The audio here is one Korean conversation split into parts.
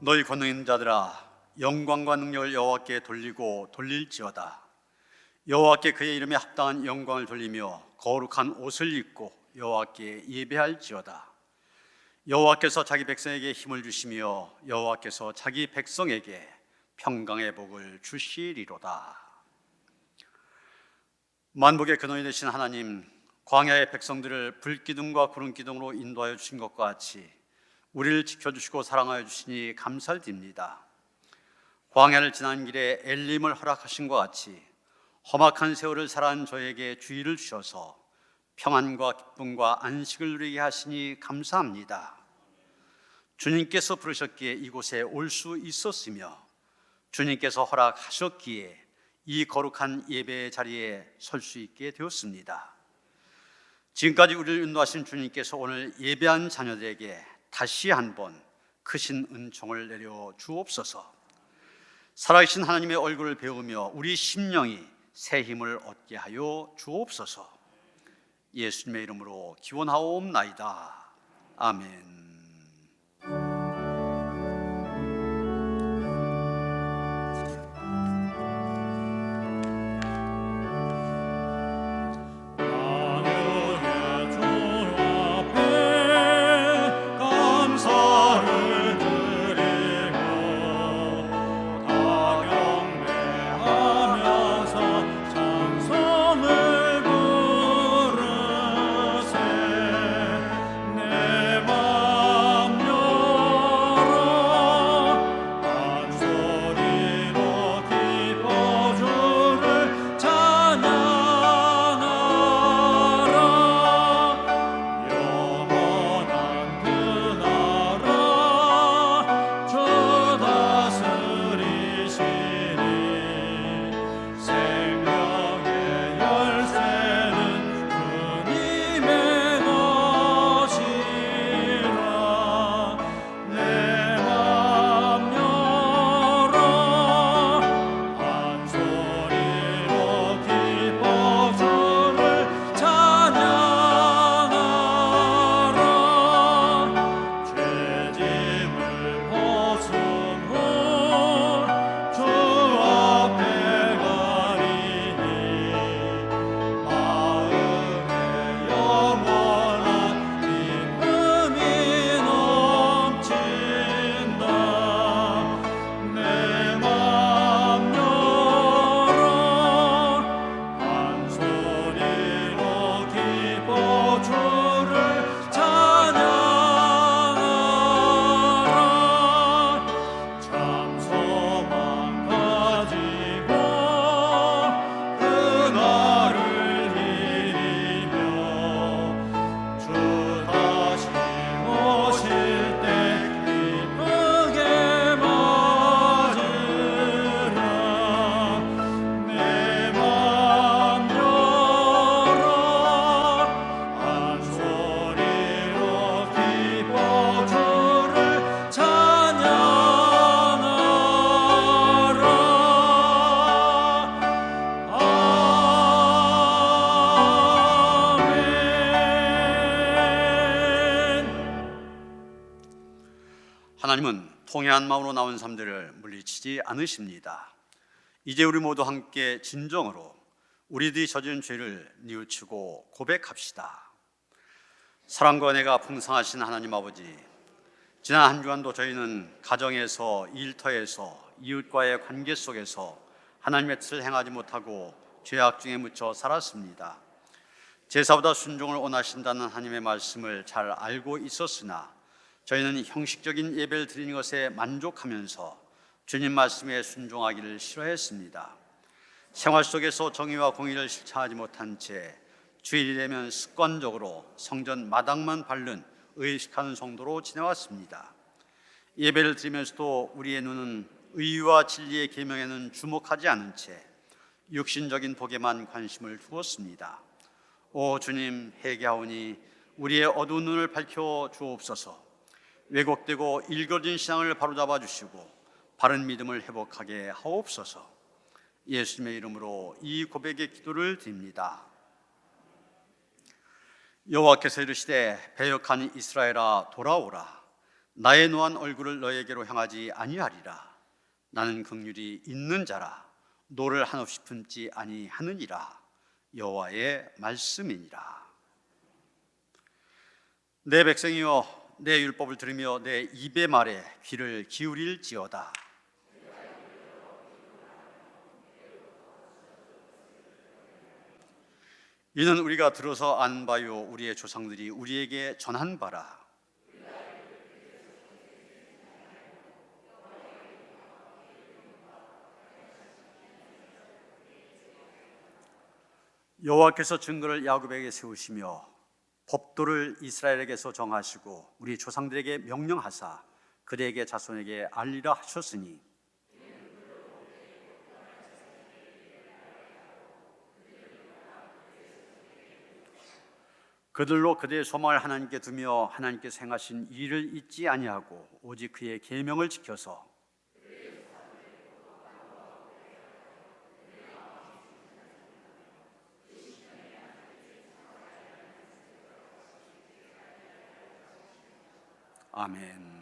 너희 권능 있는 자들아, 영광과 능력을 여호와께 돌리고 돌릴지어다. 여호와께 그의 이름에 합당한 영광을 돌리며 거룩한 옷을 입고 여호와께 예배할지어다. 여호와께서 자기 백성에게 힘을 주시며 여호와께서 자기 백성에게 평강의 복을 주시리로다. 만복의 근원이 되신 하나님, 광야의 백성들을 불기둥과 구름기둥으로 인도하여 주신 것과 같이 우리를 지켜주시고 사랑하여 주시니 감사드립니다. 광야를 지난 길에 엘림을 허락하신 것 같이 험악한 세월을 살아온 저에게 주의를 주셔서 평안과 기쁨과 안식을 누리게 하시니 감사합니다. 주님께서 부르셨기에 이곳에 올 수 있었으며 주님께서 허락하셨기에 이 거룩한 예배의 자리에 설 수 있게 되었습니다. 지금까지 우리를 인도하신 주님께서 오늘 예배한 자녀들에게 다시 한번 크신 은총을 내려 주옵소서. 살아계신 하나님의 얼굴을 배우며 우리 심령이 새 힘을 얻게 하여 주옵소서. 예수님의 이름으로 기원하옵나이다. 아멘. 하나님은 통회한 마음으로 나온 사람들을 물리치지 않으십니다. 이제 우리 모두 함께 진정으로 우리들이 저지른 죄를 뉘우치고 고백합시다. 사랑과 은혜가 풍성하신 하나님 아버지, 지난 한 주간도 저희는 가정에서, 일터에서, 이웃과의 관계 속에서 하나님의 뜻을 행하지 못하고 죄악 중에 묻혀 살았습니다. 제사보다 순종을 원하신다는 하나님의 말씀을 잘 알고 있었으나 저희는 형식적인 예배를 드리는 것에 만족하면서 주님 말씀에 순종하기를 싫어했습니다. 생활 속에서 정의와 공의를 실천하지 못한 채 주일이 되면 습관적으로 성전 마당만 밟는 의식하는 성도로 지내왔습니다. 예배를 드리면서도 우리의 눈은 의와 진리의 계명에는 주목하지 않은 채 육신적인 복에만 관심을 두었습니다. 오 주님, 회개하오니 우리의 어두운 눈을 밝혀 주옵소서. 왜곡되고 일그러진 신앙을 바로잡아 주시고 바른 믿음을 회복하게 하옵소서. 예수님의 이름으로 이 고백의 기도를 드립니다. 여호와께서 이르시되 배역한 이스라엘아 돌아오라. 나의 노한 얼굴을 너에게로 향하지 아니하리라. 나는 긍휼이 있는 자라. 노를 한없이 품지 아니하느니라. 여호와의 말씀이니라. 내 백성이여, 내 율법을 들으며 내 입의 말에 귀를 기울일지어다. 이는 우리가 들어서 아는 바요 우리의 조상들이 우리에게 전한 바라. 여호와께서 증거를 야곱에게 세우시며 법도를 이스라엘에게서 정하시고 우리 조상들에게 명령하사 그들에게 자손에게 알리라 하셨으니 그들로 그들의 소망을 하나님께 두며 하나님께서 행하신 일을 잊지 아니하고 오직 그의 계명을 지켜서 아멘.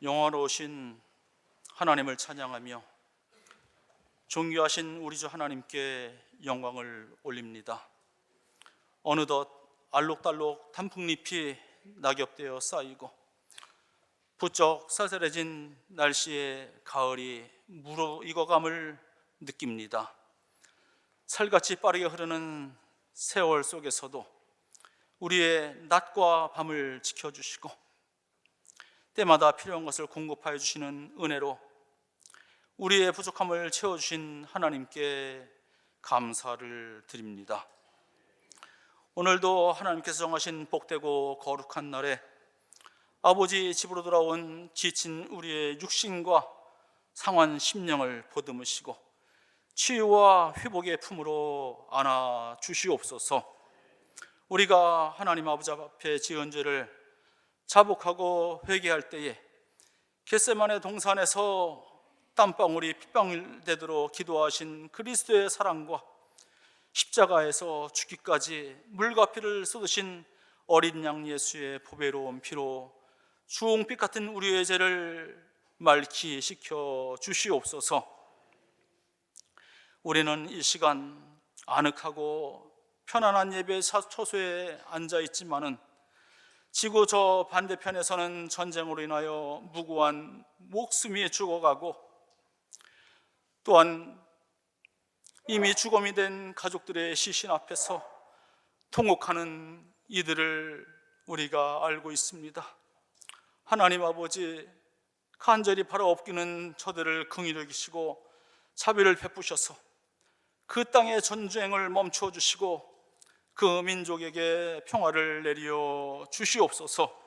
영화로우신 하나님을 찬양하며 존귀하신 우리 주 하나님께 영광을 올립니다. 어느덧 알록달록 단풍잎이 낙엽되어 쌓이고 부쩍 쌀쌀해진 날씨에 가을이 무르익어감을 느낍니다. 살같이 빠르게 흐르는 세월 속에서도 우리의 낮과 밤을 지켜주시고 때마다 필요한 것을 공급하여 주시는 은혜로 우리의 부족함을 채워주신 하나님께 감사를 드립니다. 오늘도 하나님께서 정하신 복되고 거룩한 날에 아버지 집으로 돌아온 지친 우리의 육신과 상한 심령을 보듬으시고 치유와 회복의 품으로 안아 주시옵소서. 우리가 하나님 아버지 앞에 지은 죄를 자복하고 회개할 때에 겟세마네 동산에서 땀방울이 핏방울 되도록 기도하신 그리스도의 사랑과 십자가에서 죽기까지 물과 피를 쏟으신 어린 양 예수의 보배로운 피로 주홍빛 같은 우리의 죄를 맑히 씻겨 주시옵소서. 우리는 이 시간 아늑하고 편안한 예배 처소에 앉아 있지만은 지구 저 반대편에서는 전쟁으로 인하여 무고한 목숨이 죽어가고 또한 이미 죽음이 된 가족들의 시신 앞에서 통곡하는 이들을 우리가 알고 있습니다. 하나님 아버지, 간절히 바라옵기는 저들을 긍휼히 여기시고 자비를 베푸셔서 그 땅의 전쟁을 멈추어 주시고 그 민족에게 평화를 내리어 주시옵소서.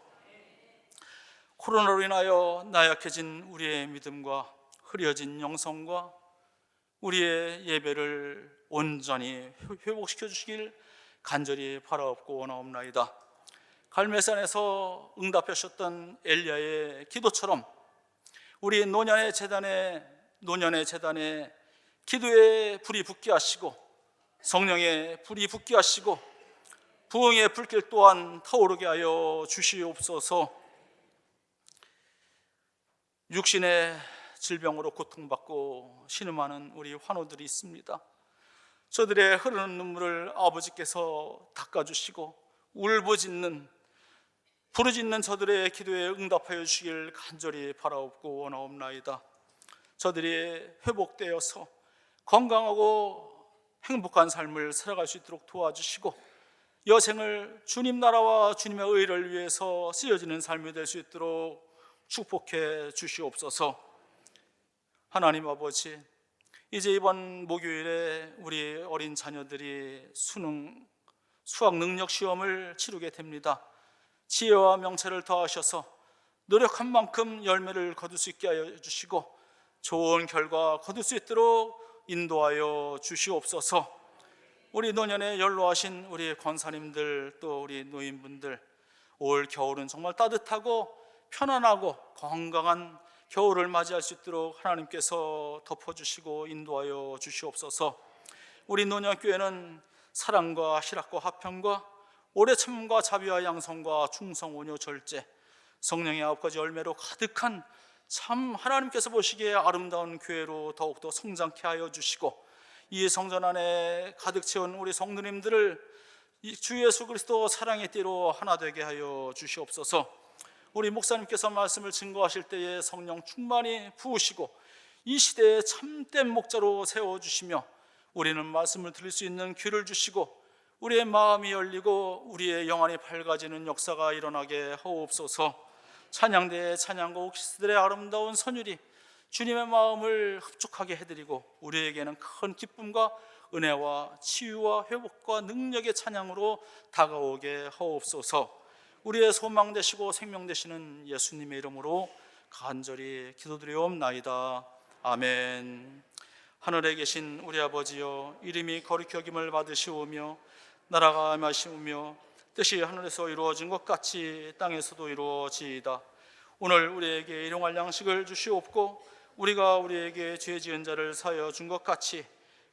코로나로 인하여 나약해진 우리의 믿음과 흐려진 영성과 우리의 예배를 온전히 회복시켜 주시길 간절히 바라옵고 원하옵나이다. 갈멜산에서 응답하셨던 엘리야의 기도처럼 우리 노년의 재단에 기도의 불이 붙게 하시고 성령의 불이 붙게 하시고 부흥의 불길 또한 타오르게 하여 주시옵소서. 육신의 질병으로 고통받고 신음하는 우리 환우들이 있습니다. 저들의 흐르는 눈물을 아버지께서 닦아주시고 부르짖는 저들의 기도에 응답하여 주시길 간절히 바라옵고 원하옵나이다. 저들이 회복되어서 건강하고 행복한 삶을 살아갈 수 있도록 도와주시고 여생을 주님 나라와 주님의 의를 위해서 쓰여지는 삶이 될 수 있도록 축복해 주시옵소서. 하나님 아버지, 이제 이번 목요일에 우리 어린 자녀들이 수학 능력 시험을 치르게 됩니다. 지혜와 명철을 더하셔서 노력한 만큼 열매를 거둘 수 있게 하여 주시고 좋은 결과 거둘 수 있도록 인도하여 주시옵소서. 우리 노년에 연로하신 우리 권사님들 또 우리 노인분들, 올 겨울은 정말 따뜻하고 편안하고 건강한 겨울을 맞이할 수 있도록 하나님께서 덮어주시고 인도하여 주시옵소서. 우리 노년교회는 사랑과 희락과 화평과 오래 참음과 자비와 양성과 충성 온유 절제 성령의 9가지 열매로 가득한 참 하나님께서 보시기에 아름다운 교회로 더욱더 성장케 하여 주시고 이 성전 안에 가득 채운 우리 성도님들을 주 예수 그리스도 사랑의 띠로 하나 되게 하여 주시옵소서. 우리 목사님께서 말씀을 증거하실 때에 성령 충만히 부으시고 이 시대에 참된 목자로 세워주시며 우리는 말씀을 들을 수 있는 귀를 주시고 우리의 마음이 열리고 우리의 영안이 밝아지는 역사가 일어나게 하옵소서. 찬양대의 찬양과 옥시스들의 아름다운 선율이 주님의 마음을 흡족하게 해드리고 우리에게는 큰 기쁨과 은혜와 치유와 회복과 능력의 찬양으로 다가오게 하옵소서. 우리의 소망 되시고 생명 되시는 예수님의 이름으로 간절히 기도드리옵나이다. 아멘. 하늘에 계신 우리 아버지여, 이름이 거룩히 여김을 받으시오며 나라가 임하시오며 뜻이 하늘에서 이루어진 것 같이 땅에서도 이루어지이다. 오늘 우리에게 일용할 양식을 주시옵고 우리가 우리에게 죄 지은 자를 사하여 준 것 같이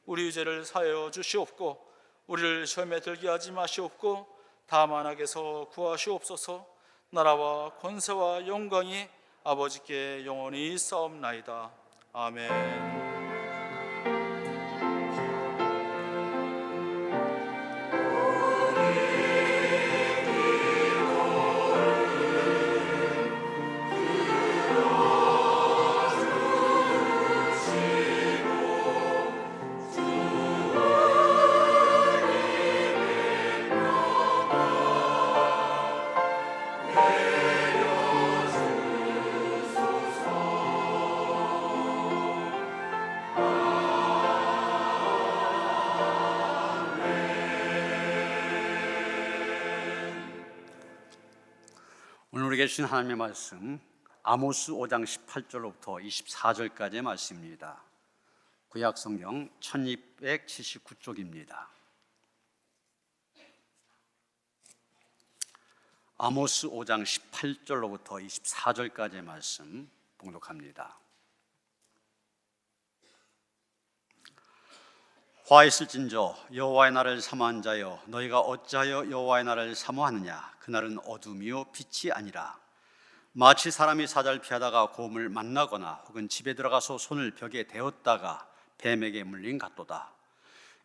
우리 죄를 사하여 주시옵고 우리를 시험에 들게 하지 마시옵고 다만 악에서 구하시옵소서. 나라와 권세와 영광이 아버지께 영원히 있사옵나이다. 아멘. 오늘 우리에게 주신 하나님의 말씀 아모스 5장 18절로부터 24절까지의 말씀입니다. 구약 성경 1279쪽입니다. 아모스 5장 18절로부터 24절까지의 말씀 봉독합니다. 화 있을진저 여호와의 날을 사모한 자여, 너희가 어찌하여 여호와의 날을 사모하느냐? 그날은 어둠이요 빛이 아니라 마치 사람이 사자를 피하다가 곰을 만나거나 혹은 집에 들어가서 손을 벽에 대었다가 뱀에게 물린 같도다.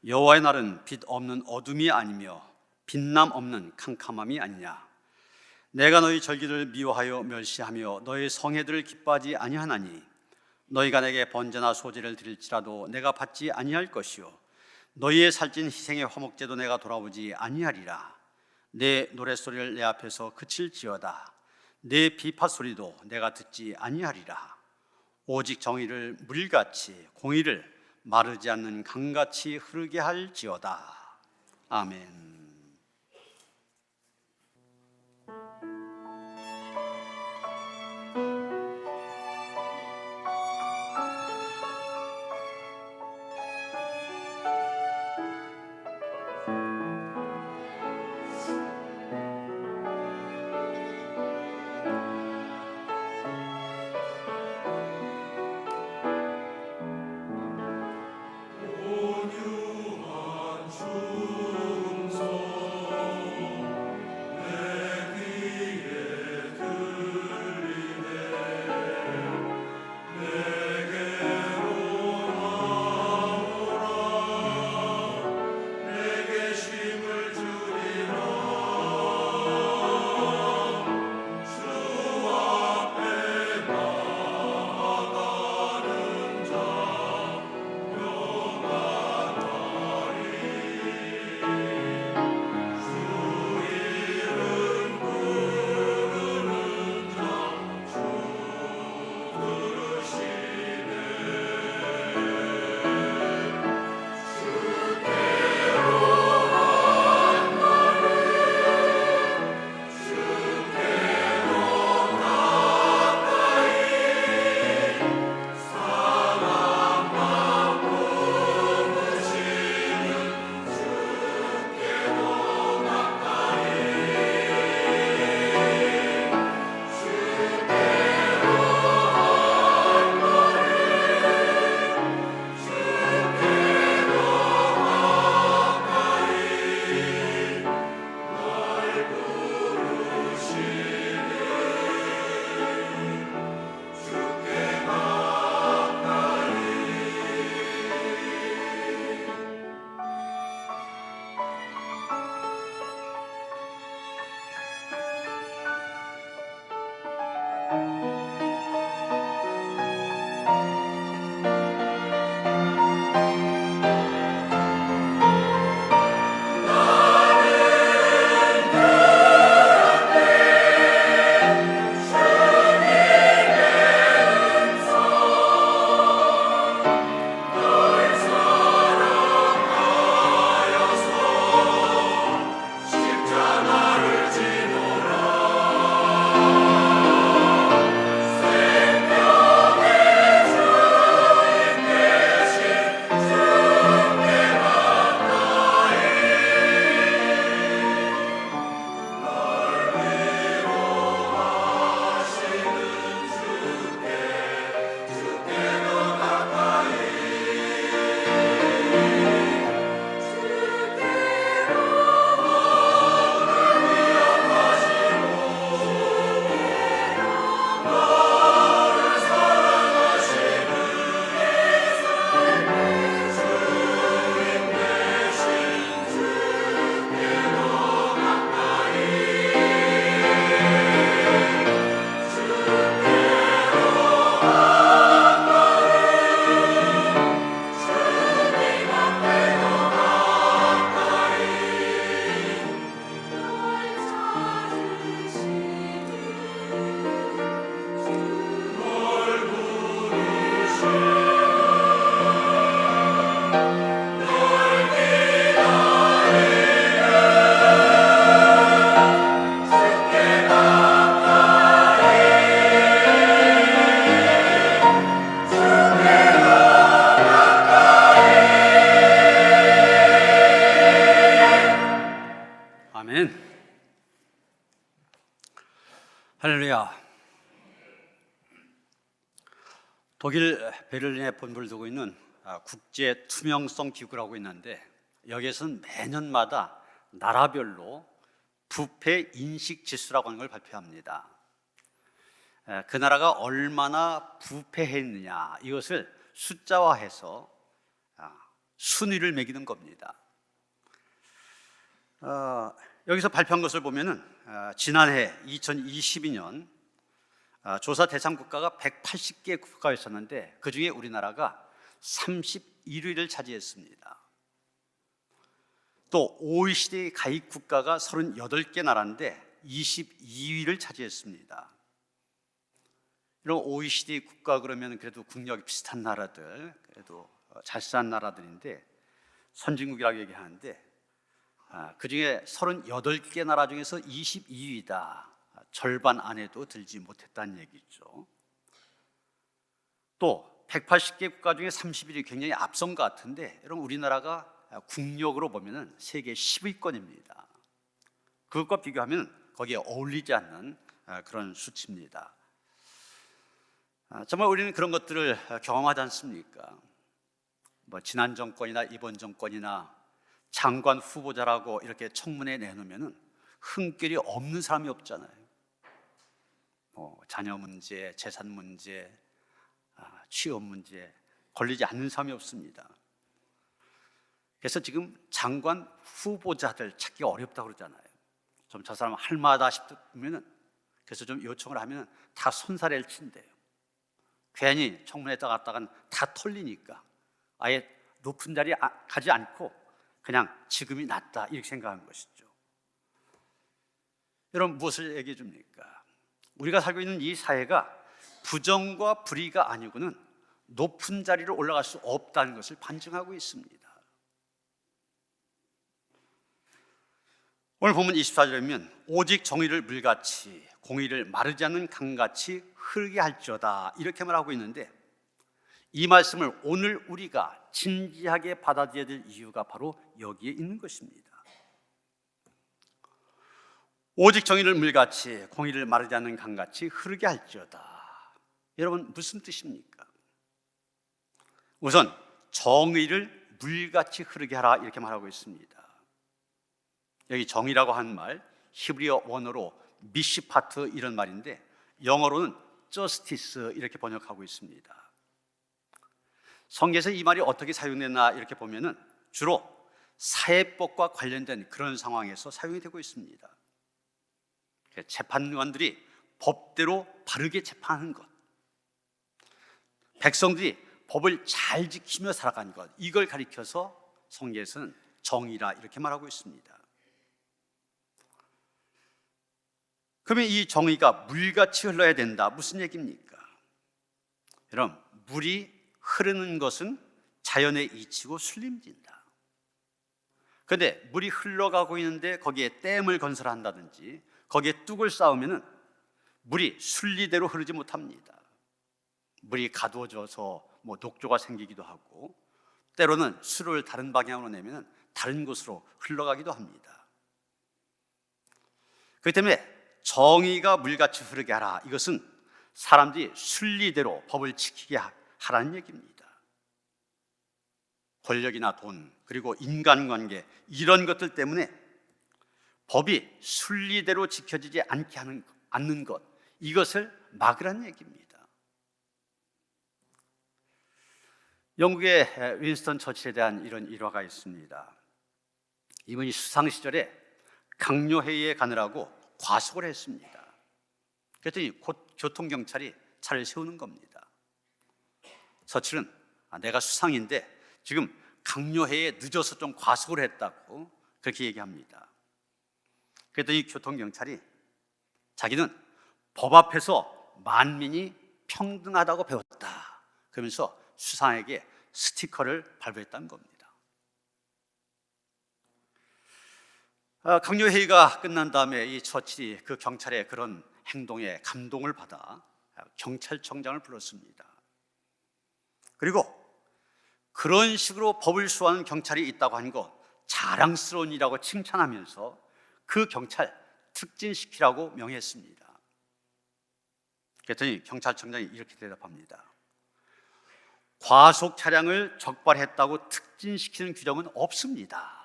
여호와의 날은 빛 없는 어둠이 아니며 빛남 없는 캄캄함이 아니냐? 내가 너희 절기를 미워하여 멸시하며 너희 성회들을 기뻐하지 아니하나니 너희가 내게 번제나 소제를 드릴지라도 내가 받지 아니할 것이요 너희의 살찐 희생의 화목제도 내가 돌아보지 아니하리라. 내 노랫소리를 내 앞에서 그칠지어다. 내 비파소리도 내가 듣지 아니하리라. 오직 정의를 물같이 공의를 마르지 않는 강같이 흐르게 할지어다. 아멘. 할렐루야. 독일 베를린에 본부를 두고 있는 국제 투명성 기구라고 있는데, 여기에서는 매년마다 나라별로 부패 인식 지수라고 하는 걸 발표합니다. 그 나라가 얼마나 부패했느냐, 이것을 숫자화해서 순위를 매기는 겁니다. 여기서 발표한 것을 보면은 지난해 2022년 조사 대상 국가가 180개 국가였었는데, 그 중에 우리나라가 31위를 차지했습니다. 또 OECD 가입 국가가 38개 나라인데 22위를 차지했습니다. 이런 OECD 국가 그러면 그래도 국력이 비슷한 나라들, 그래도 잘 사는 나라들인데 선진국이라고 얘기하는데, 그 중에 38개 나라 중에서 22위다. 절반 안에도 들지 못했다는 얘기죠. 또 180개 국가 중에 31위, 굉장히 앞선 것 같은데, 여러분 우리나라가 국력으로 보면은 세계 10위권입니다. 그것과 비교하면 거기에 어울리지 않는 그런 수치입니다. 정말 우리는 그런 것들을 경험하지 않습니까? 지난 정권이나 이번 정권이나 장관 후보자라고 이렇게 청문회 내놓으면은 흥결이 없는 사람이 없잖아요. 자녀 문제, 재산 문제, 취업 문제 걸리지 않는 사람이 없습니다. 그래서 지금 장관 후보자들 찾기가 어렵다고 그러잖아요. 좀 저 사람 할만하다 싶으면은, 그래서 좀 요청을 하면 다 손사래를 친대요. 괜히 청문회 갔다간 다 털리니까 아예 높은 자리에 가지 않고 그냥 지금이 낫다 이렇게 생각하는 것이죠. 여러분, 무엇을 얘기해 줍니까? 우리가 살고 있는 이 사회가 부정과 불의가 아니고는 높은 자리로 올라갈 수 없다는 것을 반증하고 있습니다. 오늘 본문 24절에 보면 오직 정의를 물같이 공의를 마르지 않는 강같이 흐르게 할지어다, 이렇게 말하고 있는데, 이 말씀을 오늘 우리가 진지하게 받아들여야 될 이유가 바로 여기에 있는 것입니다. 오직 정의를 물같이 공의를 마르지 않는 강같이 흐르게 할지어다. 여러분, 무슨 뜻입니까? 우선 정의를 물같이 흐르게 하라, 이렇게 말하고 있습니다. 여기 정의라고 하는 말, 히브리어 원어로 미시파트 이런 말인데, 영어로는 justice 이렇게 번역하고 있습니다. 성경에서 이 말이 어떻게 사용됐나 이렇게 보면은 주로 사회법과 관련된 그런 상황에서 사용이 되고 있습니다. 재판관들이 법대로 바르게 재판하는 것, 백성들이 법을 잘 지키며 살아가는 것, 이걸 가리켜서 성경에서는 정의라 이렇게 말하고 있습니다. 그러면 이 정의가 물같이 흘러야 된다, 무슨 얘기입니까? 여러분, 물이 흐르는 것은 자연의 이치고 순림진다. 그런데 물이 흘러가고 있는데 거기에 댐을 건설한다든지 거기에 뚝을 쌓으면 물이 순리대로 흐르지 못합니다. 물이 가두어져서 녹조가 생기기도 하고, 때로는 수로를 다른 방향으로 내면 다른 곳으로 흘러가기도 합니다. 그렇기 때문에 정의가 물같이 흐르게 하라, 이것은 사람들이 순리대로 법을 지키게 하라는 얘기입니다. 권력이나 돈, 그리고 인간관계, 이런 것들 때문에 법이 순리대로 지켜지지 않는 것, 이것을 막으라는 얘기입니다. 영국의 윈스턴 처칠에 대한 이런 일화가 있습니다. 이분이 수상 시절에 강요회의에 가느라고 과속을 했습니다. 그랬더니 곧 교통경찰이 차를 세우는 겁니다. 처칠은 내가 수상인데 지금 강요회의에 늦어서 좀 과속을 했다고 그렇게 얘기합니다. 그랬더니 교통경찰이 자기는 법 앞에서 만민이 평등하다고 배웠다, 그러면서 수상에게 스티커를 발부했다는 겁니다. 강요회의가 끝난 다음에 이 처칠이 그 경찰의 그런 행동에 감동을 받아 경찰청장을 불렀습니다. 그리고 그런 식으로 법을 수호하는 경찰이 있다고 하는 것 자랑스러운 일이라고 칭찬하면서 그 경찰 특진시키라고 명했습니다. 그랬더니 경찰청장이 이렇게 대답합니다. 과속 차량을 적발했다고 특진시키는 규정은 없습니다.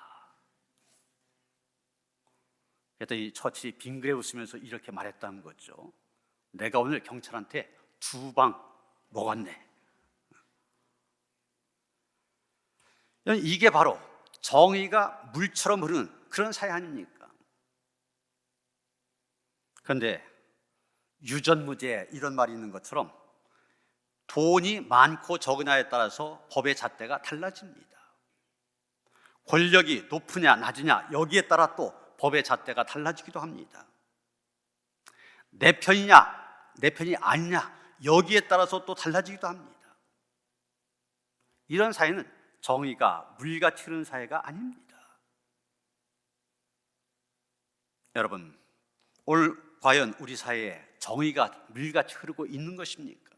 그랬더니 처칠이 빙그레 웃으면서 이렇게 말했다는 거죠. 내가 오늘 경찰한테 2방 먹었네. 이게 바로 정의가 물처럼 흐르는 그런 사회 아닙니까? 그런데 유전무죄 이런 말이 있는 것처럼 돈이 많고 적으냐에 따라서 법의 잣대가 달라집니다. 권력이 높으냐 낮으냐 여기에 따라 또 법의 잣대가 달라지기도 합니다. 내 편이냐 내 편이 아니냐 여기에 따라서 또 달라지기도 합니다. 이런 사회는 정의가 물같이 흐르는 사회가 아닙니다. 여러분, 오늘 과연 우리 사회에 정의가 물같이 흐르고 있는 것입니까?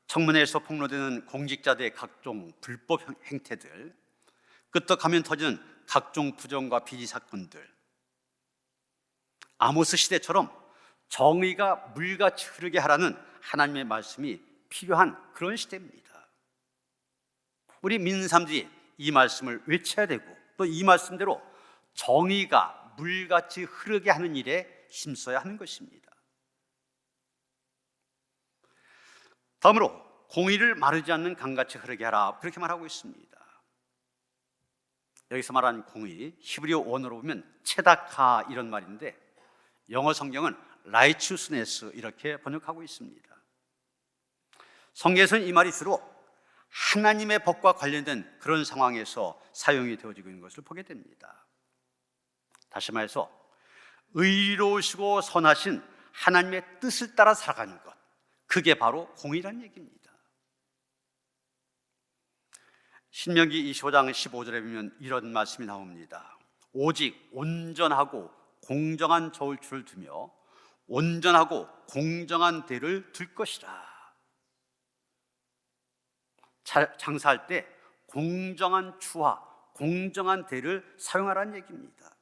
청문회에서 폭로되는 공직자들의 각종 불법 행태들, 끄떡하면 터지는 각종 부정과 비리 사건들, 아모스 시대처럼 정의가 물같이 흐르게 하라는 하나님의 말씀이 필요한 그런 시대입니다. 우리 믿는 사람들이 이 말씀을 외쳐야 되고 또 이 말씀대로 정의가 물같이 흐르게 하는 일에 힘써야 하는 것입니다. 다음으로 공의를 마르지 않는 강같이 흐르게 하라, 그렇게 말하고 있습니다. 여기서 말하는 공의, 히브리어 원어로 보면 체다카 이런 말인데 영어 성경은 righteousness 이렇게 번역하고 있습니다. 성경에서는 이 말이 주로 하나님의 법과 관련된 그런 상황에서 사용이 되어지고 있는 것을 보게 됩니다. 다시 말해서 의로우시고 선하신 하나님의 뜻을 따라 살아가는 것, 그게 바로 공의라는 얘기입니다. 신명기 25장 15절에 보면 이런 말씀이 나옵니다. 오직 온전하고 공정한 저울추를 두며 온전하고 공정한 대를 둘 것이라. 장사할 때 공정한 추와 공정한 대를 사용하라는 얘기입니다.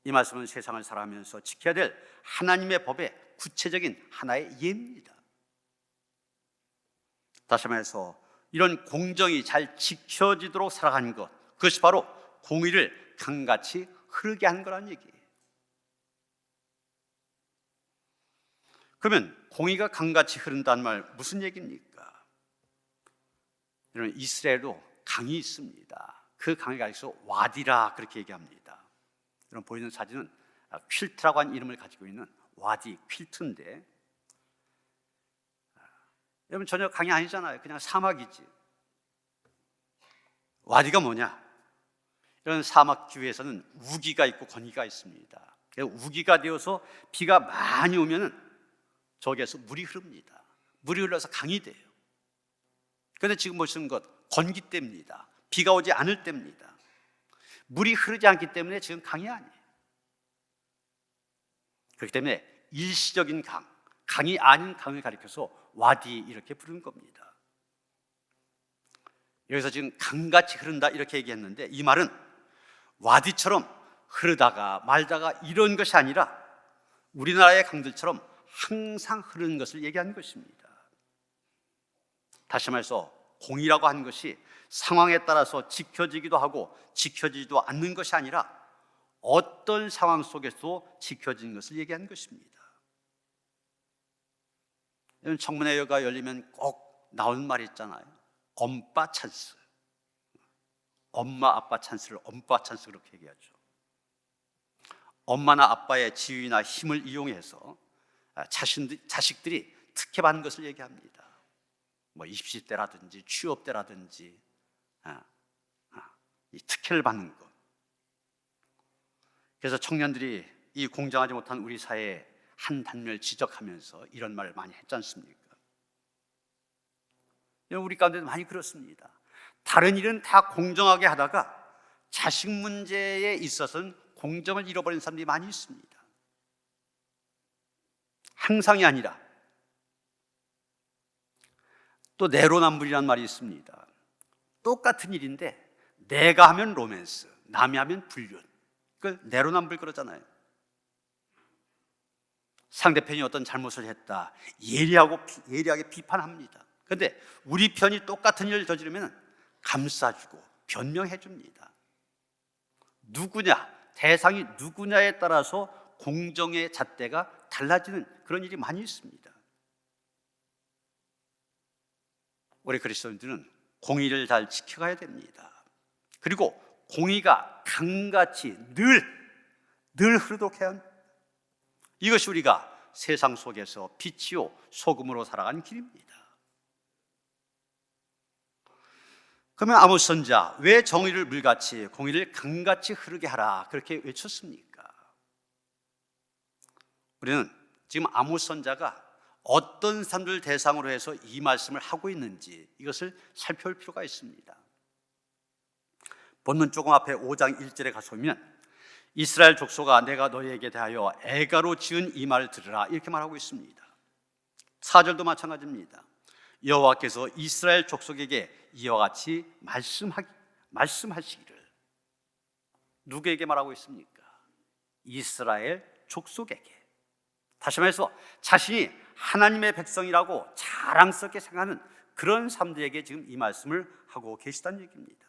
이 말씀은 세상을 살아가면서 지켜야 될 하나님의 법의 구체적인 하나의 예입니다. 다시 말해서 이런 공정이 잘 지켜지도록 살아가는 것, 그것이 바로 공의를 강같이 흐르게 하는 거라는 얘기예요. 그러면 공의가 강같이 흐른다는 말 무슨 얘기입니까? 여러분, 이스라엘도 강이 있습니다. 그 강에 가서 와디라 그렇게 얘기합니다. 여러분 보이는 사진은 퀼트라고 하는 이름을 가지고 있는 와디 퀼트인데, 여러분 전혀 강이 아니잖아요. 그냥 사막이지. 와디가 뭐냐? 이런 사막 주위에서는 우기가 있고 건기가 있습니다. 우기가 되어서 비가 많이 오면 저기에서 물이 흐릅니다. 물이 흘러서 강이 돼요. 그런데 지금 보시는 것 건기 때입니다. 비가 오지 않을 때입니다. 물이 흐르지 않기 때문에 지금 강이 아니에요. 그렇기 때문에 일시적인 강이 아닌 강을 가리켜서 와디 이렇게 부르는 겁니다. 여기서 지금 강같이 흐른다 이렇게 얘기했는데 이 말은 와디처럼 흐르다가 말다가 이런 것이 아니라 우리나라의 강들처럼 항상 흐르는 것을 얘기하는 것입니다. 다시 말해서 공의라고 하는 것이 상황에 따라서 지켜지기도 하고 지켜지지도 않는 것이 아니라 어떤 상황 속에서도 지켜지는 것을 얘기하는 것입니다. 청문회가 열리면 꼭 나오는 말이 있잖아요. 엄빠 찬스. 엄마 아빠 찬스를 엄빠 찬스 그렇게 얘기하죠. 엄마나 아빠의 지위나 힘을 이용해서 자식들이 특혜받는 것을 얘기합니다. 뭐 입시 때라든지 취업 때라든지 이 특혜를 받는 것. 그래서 청년들이 이 공정하지 못한 우리 사회의 한 단면을 지적하면서 이런 말을 많이 했지 않습니까? 우리 가운데도 많이 그렇습니다. 다른 일은 다 공정하게 하다가 자식 문제에 있어서는 공정을 잃어버린 사람들이 많이 있습니다. 항상이 아니라 또 내로남불이라는 말이 있습니다. 똑같은 일인데 내가 하면 로맨스, 남이 하면 불륜. 그걸 내로남불 그러잖아요. 상대편이 어떤 잘못을 했다, 예리하게 비판합니다. 그런데 우리 편이 똑같은 일을 저지르면 감싸주고 변명해 줍니다. 대상이 누구냐에 따라서 공정의 잣대가 달라지는 그런 일이 많이 있습니다. 우리 그리스도인들은 공의를 잘 지켜가야 됩니다. 그리고 공의가 강같이 늘 흐르도록 해야 합니다. 이것이 우리가 세상 속에서 빛이요 소금으로 살아가는 길입니다. 그러면 아모스 선지자 왜 정의를 물같이 공의를 강같이 흐르게 하라 그렇게 외쳤습니까? 우리는 지금 아모스 선지자가 어떤 사람들 대상으로 해서 이 말씀을 하고 있는지 이것을 살펴볼 필요가 있습니다. 본문 조금 앞에 5장 1절에 가서 보면 이스라엘 족속아 내가 너희에게 대하여 애가로 지은 이 말을 들으라 이렇게 말하고 있습니다. 4절도 마찬가지입니다. 여호와께서 이스라엘 족속에게 이와 같이 말씀하시기를. 누구에게 말하고 있습니까? 이스라엘 족속에게. 다시 말해서 자신이 하나님의 백성이라고 자랑스럽게 생각하는 그런 사람들에게 지금 이 말씀을 하고 계시다는 얘기입니다.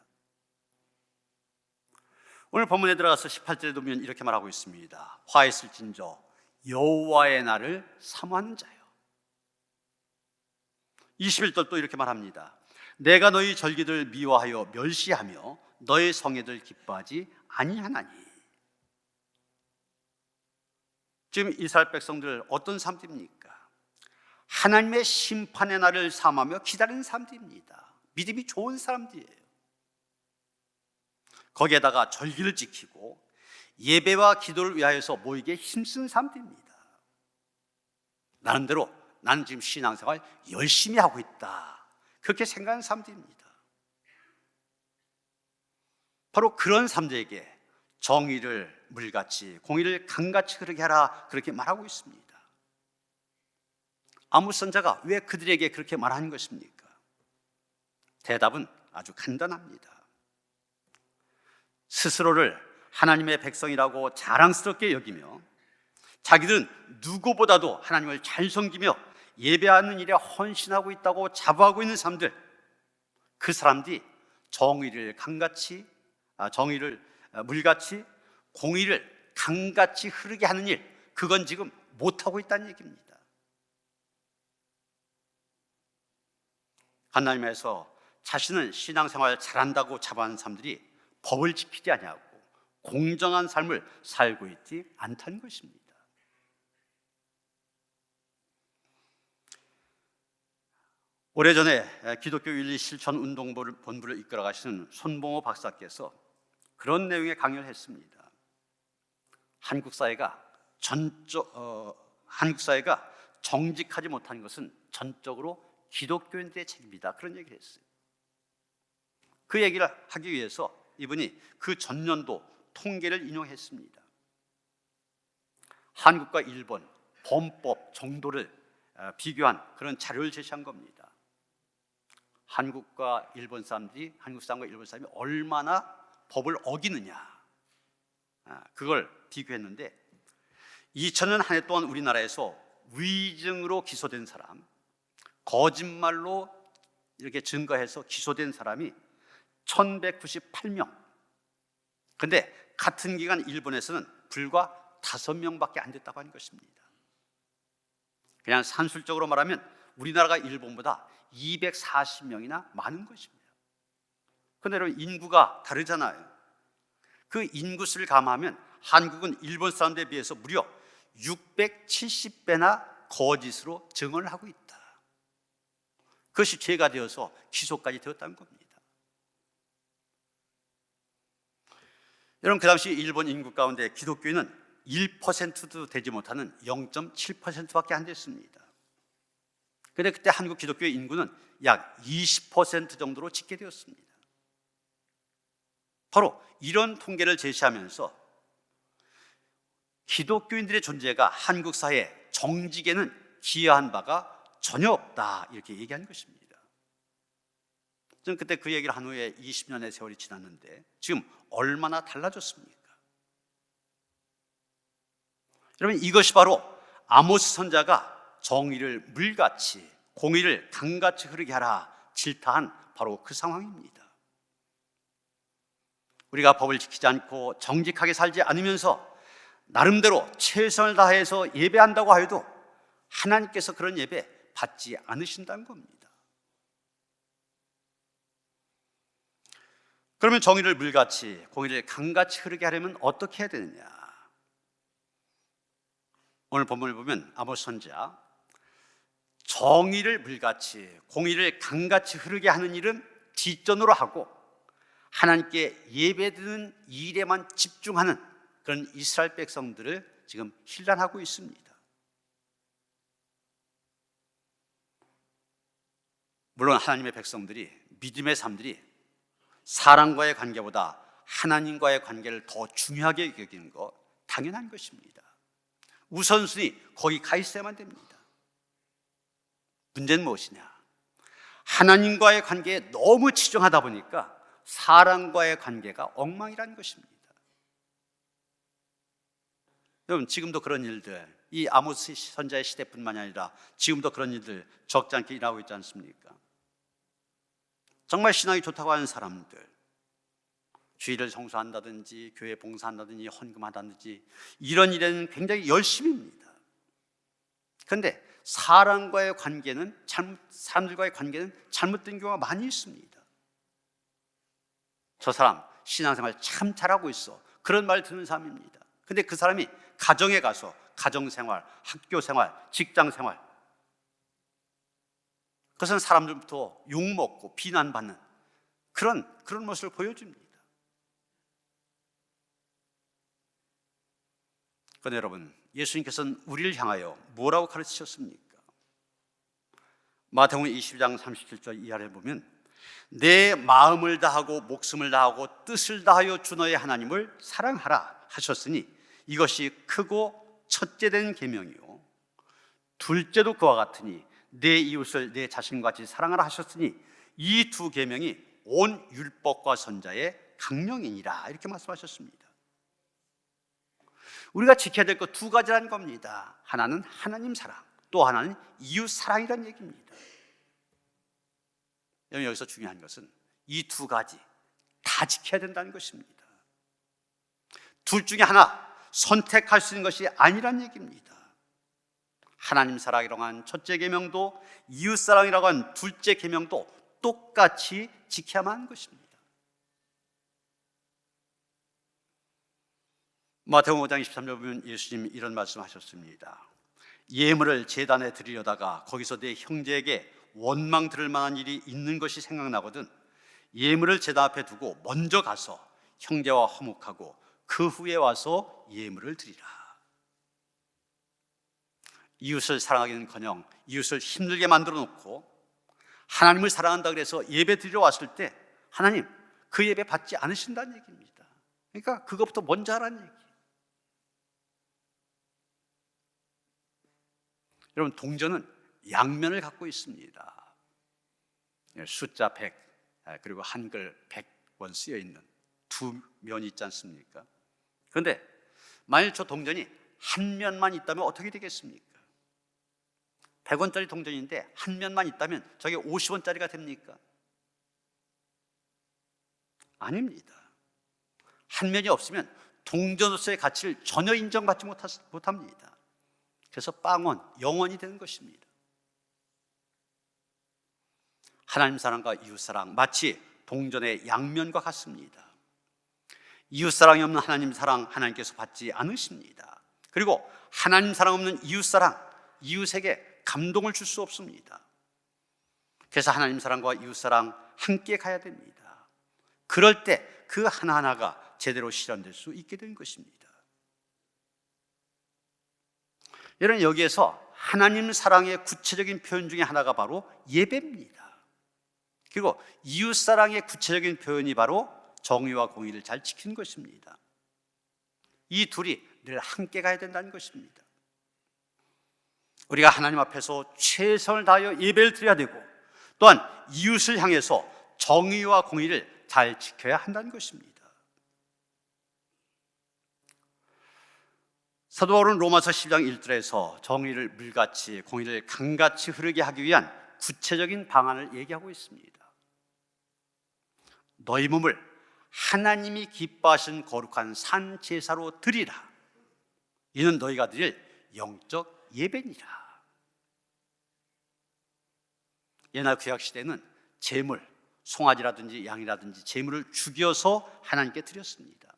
오늘 본문에 들어가서 18절에 보면 이렇게 말하고 있습니다. 화했을진저 여호와의 날을 사모하는 자요. 21절 또 이렇게 말합니다. 내가 너희 절기들 미워하여 멸시하며 너희 성회들 기뻐하지 아니하나니. 지금 이스라엘 백성들 어떤 사람들입니까? 하나님의 심판의 날을 삼하며 기다리는 사람들입니다. 믿음이 좋은 사람들이에요. 거기에다가 절기를 지키고 예배와 기도를 위하여서 모이게 힘쓰는 사람들입니다. 나름대로 나는 지금 신앙생활 열심히 하고 있다 그렇게 생각하는 사람들입니다. 바로 그런 사람들에게 정의를 물같이 공의를 강같이 흐르게 하라 그렇게 말하고 있습니다. 아모스 선지자가 왜 그들에게 그렇게 말하는 것입니까? 대답은 아주 간단합니다. 스스로를 하나님의 백성이라고 자랑스럽게 여기며 자기들은 누구보다도 하나님을 잘 섬기며 예배하는 일에 헌신하고 있다고 자부하고 있는 사람들, 그 사람들이 정의를 물같이 공의를 강같이 흐르게 하는 일, 그건 지금 못하고 있다는 얘기입니다. 하나님에서 자신은 신앙생활 잘한다고 자부하는 사람들이 법을 지키지 아니하고 공정한 삶을 살고 있지 않다는 것입니다. 오래전에 기독교 윤리 실천 운동본부를 이끌어 가시는 손봉호 박사께서 그런 내용의 강연을 했습니다. 한국 사회가 정직하지 못한 것은 전적으로 기독교인들의 책임이다 그런 얘기를 했어요. 그 얘기를 하기 위해서 이분이 그 전년도 통계를 인용했습니다. 한국과 일본 범법 정도를 비교한 그런 자료를 제시한 겁니다. 한국 사람과 일본 사람이 얼마나 법을 어기느냐, 그걸 비교했는데 2000년 한 해 동안 우리나라에서 위증으로 기소된 사람, 거짓말로 이렇게 증거해서 기소된 사람이 1198명. 근데 같은 기간 일본에서는 불과 5명밖에 안 됐다고 하는 것입니다. 그냥 산술적으로 말하면 우리나라가 일본보다 240명이나 많은 것입니다. 그런데 여러분 인구가 다르잖아요. 그 인구수를 감하면 한국은 일본 사람들에 비해서 무려 670배나 거짓으로 증언을 하고 있다. 그것이 죄가 되어서 기소까지 되었다는 겁니다. 여러분 그 당시 일본 인구 가운데 기독교인은 1%도 되지 못하는 0.7%밖에 안 됐습니다. 그런데 그때 한국 기독교의 인구는 약 20% 정도로 집계되었습니다. 바로 이런 통계를 제시하면서 기독교인들의 존재가 한국 사회 정직에는 기여한 바가 전혀 없다 이렇게 얘기한 것입니다. 저는 그때 그 얘기를 한 후에 20년의 세월이 지났는데 지금 얼마나 달라졌습니까? 여러분 이것이 바로 아모스 선자가 정의를 물같이 공의를 강같이 흐르게 하라 질타한 바로 그 상황입니다. 우리가 법을 지키지 않고 정직하게 살지 않으면서 나름대로 최선을 다해서 예배한다고 하여도 하나님께서 그런 예배 받지 않으신다는 겁니다. 그러면 정의를 물같이 공의를 강같이 흐르게 하려면 어떻게 해야 되느냐? 오늘 본문을 보면 아모스 선지자 정의를 물같이 공의를 강같이 흐르게 하는 일은 뒷전으로 하고 하나님께 예배드리는 일에만 집중하는 그런 이스라엘 백성들을 지금 힐난하고 있습니다. 물론 하나님의 백성들이 믿음의 삶들이 사람과의 관계보다 하나님과의 관계를 더 중요하게 여기는 거 당연한 것입니다. 우선순위 거기 가 있어야만 됩니다. 문제는 무엇이냐? 하나님과의 관계에 너무 치중하다 보니까 사람과의 관계가 엉망이라는 것입니다. 여러분, 지금도 그런 일들, 이 아모스 선자의 시대뿐만이 아니라 지금도 그런 일들 적지 않게 일어나고 있지 않습니까? 정말 신앙이 좋다고 하는 사람들, 주일을 성수한다든지 교회 봉사한다든지 헌금한다든지 이런 일에는 굉장히 열심입니다. 그런데 사람과의 관계는 사람들과의 관계는 잘못된 경우가 많이 있습니다. 저 사람 신앙생활 참 잘하고 있어, 그런 말 듣는 사람입니다. 근데 그 사람이 가정에 가서 가정생활, 학교생활, 직장생활, 그것은 사람들부터 욕먹고 비난받는 그런 모습을 보여줍니다. 그런데 여러분, 예수님께서는 우리를 향하여 뭐라고 가르치셨습니까? 마태복음 22장 37절 이하를 보면 내 마음을 다하고 목숨을 다하고 뜻을 다하여 주 너의 하나님을 사랑하라 하셨으니 이것이 크고 첫째 된 계명이요 둘째도 그와 같으니 내 이웃을 내 자신같이 사랑하라 하셨으니 이 두 계명이 온 율법과 선자의 강령이니라 이렇게 말씀하셨습니다. 우리가 지켜야 될 것 두 가지라는 겁니다. 하나는 하나님 사랑, 또 하나는 이웃 사랑이라는 얘기입니다. 여기서 중요한 것은 이 두 가지 다 지켜야 된다는 것입니다. 둘 중에 하나 선택할 수 있는 것이 아니란 얘기입니다. 하나님 사랑이라고 한 첫째 계명도 이웃 사랑이라고 한 둘째 계명도 똑같이 지켜야만 하는 것입니다. 마태복음 5장 23절 보면 예수님이 이런 말씀하셨습니다. 예물을 제단에 드리려다가 거기서 내 형제에게 원망 들을 만한 일이 있는 것이 생각나거든 예물을 제단 앞에 두고 먼저 가서 형제와 화목하고 그 후에 와서 예물을 드리라. 이웃을 사랑하기는커녕 이웃을 힘들게 만들어 놓고 하나님을 사랑한다 그래서 예배 드리러 왔을 때 하나님 그 예배 받지 않으신다는 얘기입니다. 그러니까 그것부터 먼저 하라는 얘기. 여러분, 동전은 양면을 갖고 있습니다. 숫자 100 그리고 한글 100원 쓰여 있는 두 면이 있지 않습니까? 그런데 만일 저 동전이 한 면만 있다면 어떻게 되겠습니까? 100원짜리 동전인데 한 면만 있다면 저게 50원짜리가 됩니까? 아닙니다. 한 면이 없으면 동전으로서의 가치를 전혀 인정받지 못합니다. 그래서 빵원, 영원이 되는 것입니다. 하나님 사랑과 이웃 사랑 마치 동전의 양면과 같습니다. 이웃 사랑이 없는 하나님 사랑 하나님께서 받지 않으십니다. 그리고 하나님 사랑 없는 이웃 사랑, 이웃에게 감동을 줄 수 없습니다. 그래서 하나님 사랑과 이웃 사랑 함께 가야 됩니다. 그럴 때 그 하나하나가 제대로 실현될 수 있게 된 것입니다. 여러분, 여기에서 하나님 사랑의 구체적인 표현 중에 하나가 바로 예배입니다. 그리고 이웃 사랑의 구체적인 표현이 바로 정의와 공의를 잘 지키는 것입니다. 이 둘이 늘 함께 가야 된다는 것입니다. 우리가 하나님 앞에서 최선을 다하여 예배를 드려야 되고 또한 이웃을 향해서 정의와 공의를 잘 지켜야 한다는 것입니다. 사도 바울은 로마서 12장 1절에서 정의를 물같이 공의를 강같이 흐르게 하기 위한 구체적인 방안을 얘기하고 있습니다. 너희 몸을 하나님이 기뻐하신 거룩한 산 제사로 드리라. 이는 너희가 드릴 영적 예배니라. 옛날 구약 시대는 제물, 송아지라든지 양이라든지 제물을 죽여서 하나님께 드렸습니다.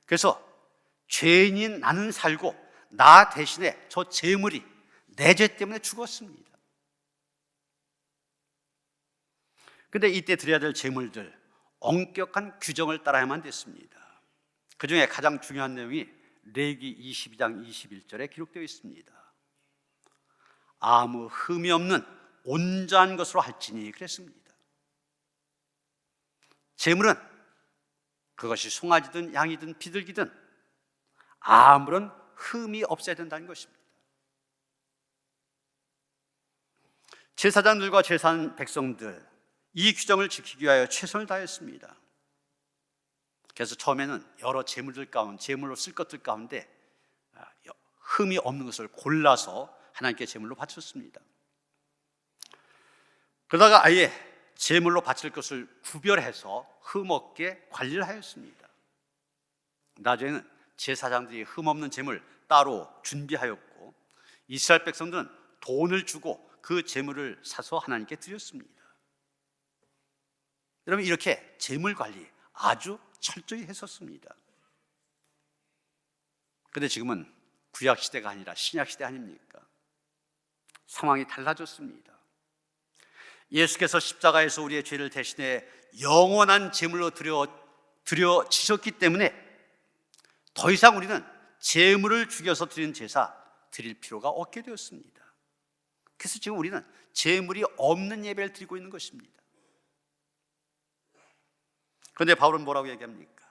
그래서 죄인인 나는 살고 나 대신에 저 제물이 내 죄 때문에 죽었습니다. 그런데 이때 드려야 될 제물들 엄격한 규정을 따라야만 됐습니다. 그 중에 가장 중요한 내용이 레위기 22장 21절에 기록되어 있습니다. 아무 흠이 없는 온전한 것으로 할지니 그랬습니다. 제물은 그것이 송아지든 양이든 비둘기든 아무런 흠이 없어야 된다는 것입니다. 제사장들과 제사한 백성들 이 규정을 지키기 위하여 최선을 다했습니다. 그래서 처음에는 여러 제물로 쓸 것들 가운데 흠이 없는 것을 골라서 하나님께 제물로 바쳤습니다. 그러다가 아예 제물로 바칠 것을 구별해서 흠 없게 관리를 하였습니다. 나중에는 제사장들이 흠 없는 제물 따로 준비하였고 이스라엘 백성들은 돈을 주고 그 제물을 사서 하나님께 드렸습니다. 여러분, 이렇게 제물 관리 아주 철저히 했었습니다. 그런데 지금은 구약 시대가 아니라 신약 시대 아닙니까? 상황이 달라졌습니다. 예수께서 십자가에서 우리의 죄를 대신해 영원한 제물로 드려지셨기 때문에 더 이상 우리는 제물을 죽여서 드리는 제사 드릴 필요가 없게 되었습니다. 그래서 지금 우리는 제물이 없는 예배를 드리고 있는 것입니다. 그런데 바울은 뭐라고 얘기합니까?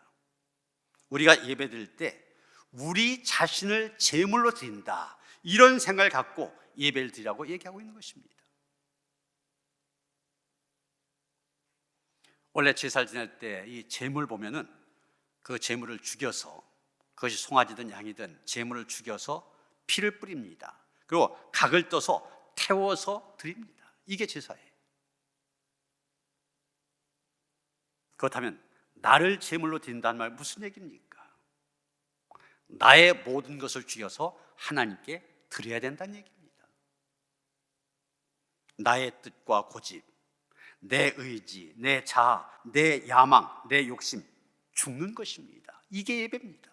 우리가 예배 드릴 때 우리 자신을 제물로 드린다, 이런 생각을 갖고 예배를 드리라고 얘기하고 있는 것입니다. 원래 제사를 지낼 때 이 제물 보면은 그 제물을 죽여서, 그것이 송아지든 양이든 제물을 죽여서 피를 뿌립니다. 그리고 각을 떠서 태워서 드립니다. 이게 제사예요. 그렇다면 나를 제물로 드린다는 말 무슨 얘기입니까? 나의 모든 것을 죽여서 하나님께 드려야 된다는 얘기입니다. 나의 뜻과 고집, 내 의지, 내 자아, 내 야망, 내 욕심 죽는 것입니다. 이게 예배입니다.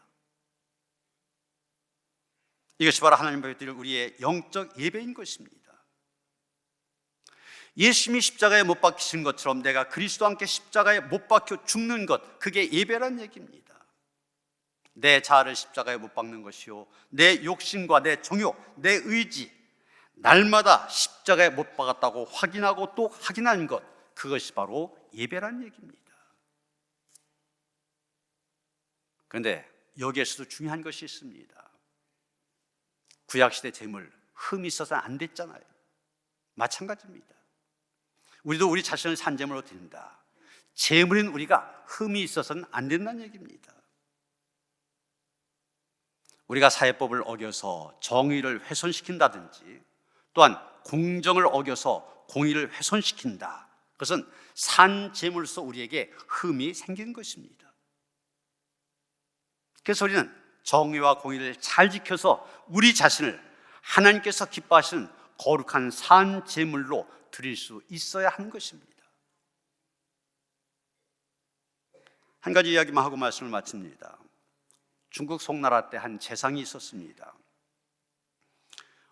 이것이 바로 하나님 앞에 드릴 우리의 영적 예배인 것입니다. 예수님이 십자가에 못 박히신 것처럼 내가 그리스도와 함께 십자가에 못 박혀 죽는 것, 그게 예배란 얘기입니다. 내 자아를 십자가에 못 박는 것이요, 내 욕심과 내 정욕, 내 의지, 날마다 십자가에 못 박았다고 확인하고 또 확인하는 것, 그것이 바로 예배란 얘기입니다. 그런데 여기에서도 중요한 것이 있습니다. 구약시대 제물 흠이 있어서는 안 됐잖아요. 마찬가지입니다. 우리도 우리 자신을 산제물로 드린다. 제물인 우리가 흠이 있어서는 안 된다는 얘기입니다. 우리가 사회법을 어겨서 정의를 훼손시킨다든지 또한 공정을 어겨서 공의를 훼손시킨다, 그것은 산제물로서 우리에게 흠이 생기는 것입니다. 그래서 우리는 정의와 공의를 잘 지켜서 우리 자신을 하나님께서 기뻐하시는 거룩한 산제물로 드릴 수 있어야 하는 것입니다. 한 가지 이야기만 하고 말씀을 마칩니다. 중국 송나라 때 한 재상이 있었습니다.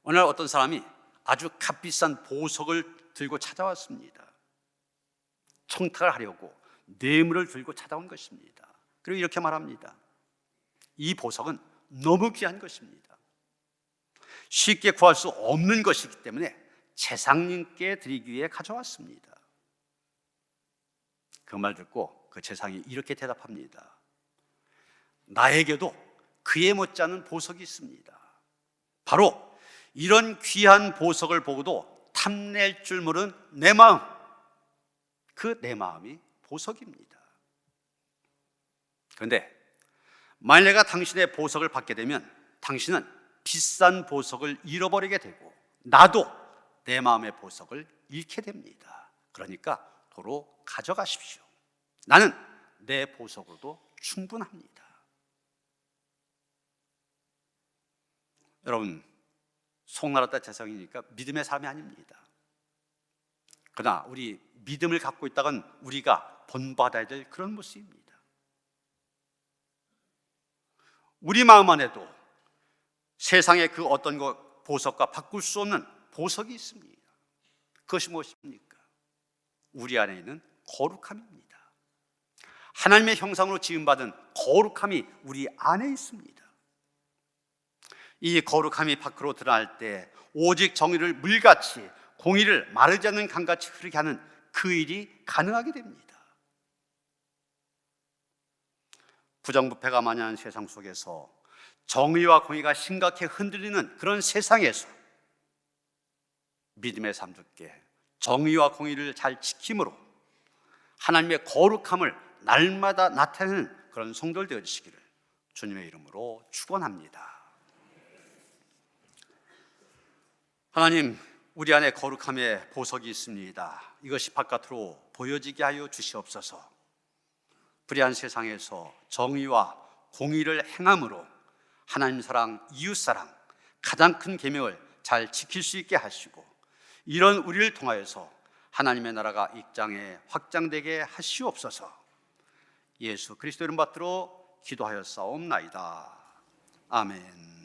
어느 날 어떤 사람이 아주 값비싼 보석을 들고 찾아왔습니다. 청탁을 하려고 뇌물을 들고 찾아온 것입니다. 그리고 이렇게 말합니다. 이 보석은 너무 귀한 것입니다. 쉽게 구할 수 없는 것이기 때문에 재상님께 드리기 위해 가져왔습니다. 그 말 듣고 그 재상이 이렇게 대답합니다. 나에게도 그에 못지않은 보석이 있습니다. 바로 이런 귀한 보석을 보고도 탐낼 줄 모르는 내 마음, 그 내 마음이 보석입니다. 그런데 만일 내가 당신의 보석을 받게 되면 당신은 비싼 보석을 잃어버리게 되고 나도 내 마음의 보석을 잃게 됩니다. 그러니까 도로 가져가십시오. 나는 내 보석으로도 충분합니다. 여러분, 송나라 때 재성이니까 믿음의 삶이 아닙니다. 그러나 우리 믿음을 갖고 있다간 우리가 본받아야 될 그런 모습입니다. 우리 마음 안에도 세상의 그 어떤 것 보석과 바꿀 수 없는 보석이 있습니다. 그것이 무엇입니까? 우리 안에 있는 거룩함입니다. 하나님의 형상으로 지음받은 거룩함이 우리 안에 있습니다. 이 거룩함이 밖으로 드러날 때 오직 정의를 물같이, 공의를 마르지 않는 강같이 흐르게 하는 그 일이 가능하게 됩니다. 부정부패가 만연한 세상 속에서 정의와 공의가 심각하게 흔들리는 그런 세상에서 믿음의 삶답게 정의와 공의를 잘 지킴으로 하나님의 거룩함을 날마다 나타내는 그런 성도들 되어주시기를 주님의 이름으로 축원합니다. 하나님, 우리 안에 거룩함의 보석이 있습니다. 이것이 바깥으로 보여지게 하여 주시옵소서. 불의한 세상에서 정의와 공의를 행함으로 하나님 사랑, 이웃 사랑, 가장 큰 계명을 잘 지킬 수 있게 하시고 이런 우리를 통하여서 하나님의 나라가 이 땅에 확장되게 하시옵소서. 예수 그리스도 이름 받들어 기도하였사옵나이다. 아멘.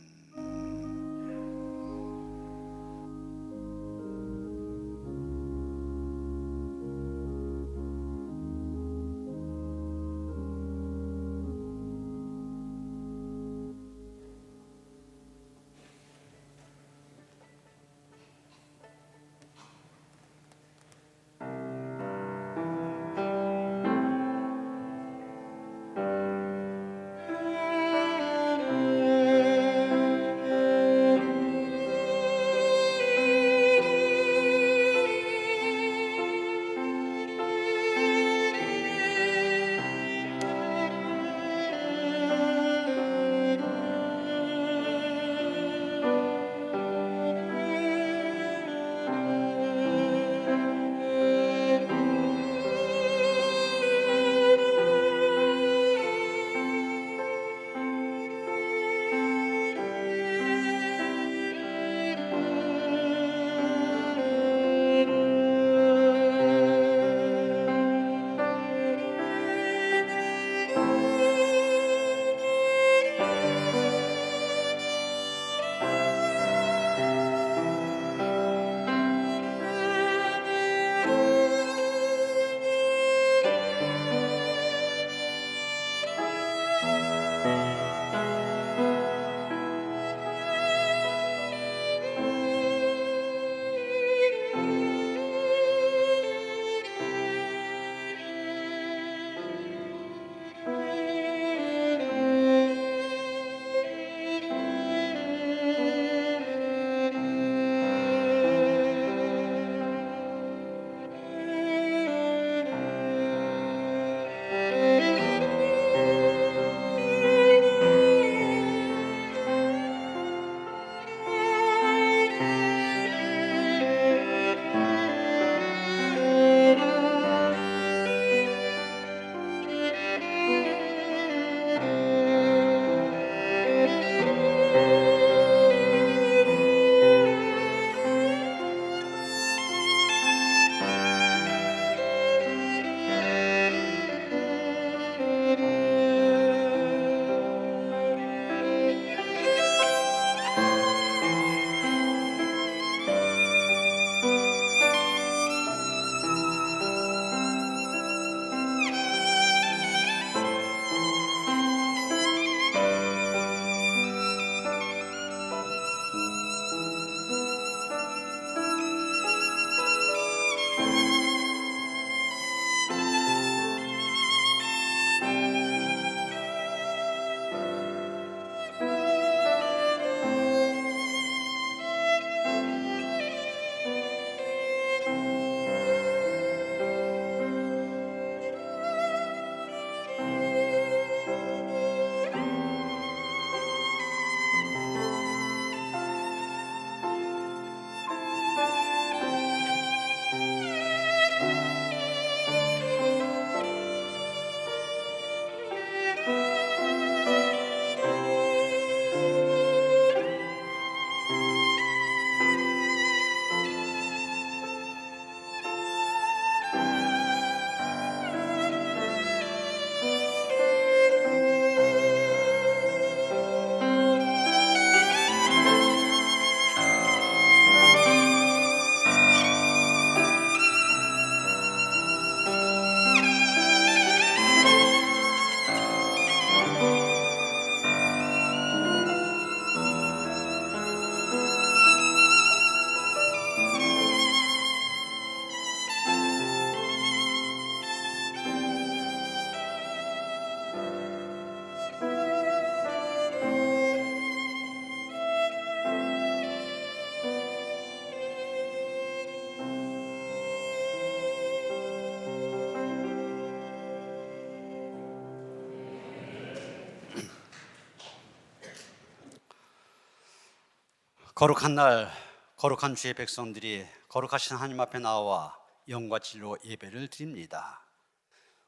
거룩한 날, 거룩한 주의 백성들이 거룩하신 하나님 앞에 나와 영과 진리로 예배를 드립니다.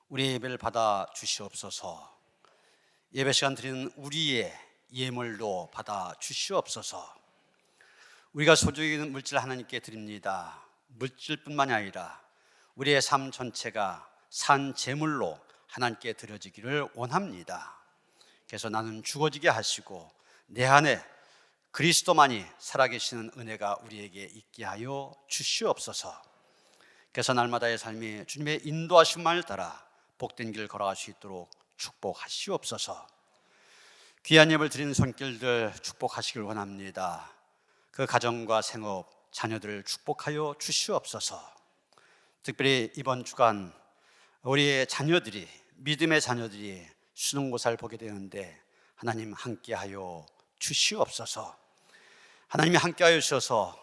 우리의 예배를 받아 주시옵소서. 예배 시간 드리는 우리의 예물도 받아 주시옵소서. 우리가 소중히 여기는 물질 하나님께 드립니다. 물질뿐만이 아니라 우리의 삶 전체가 산 제물로 하나님께 드려지기를 원합니다. 그래서 나는 죽어지게 하시고 내 안에 그리스도만이 살아계시는 은혜가 우리에게 있게 하여 주시옵소서. 그래서 날마다의 삶이 주님의 인도하심만을 따라 복된 길 걸어갈 수 있도록 축복하시옵소서. 귀한 예물 드리는 손길들 축복하시길 원합니다. 그 가정과 생업, 자녀들을 축복하여 주시옵소서. 특별히 이번 주간 우리의 자녀들이, 믿음의 자녀들이 수능고사를 보게 되는데 하나님 함께하여 주시옵소서. 하나님이 함께하여 주셔서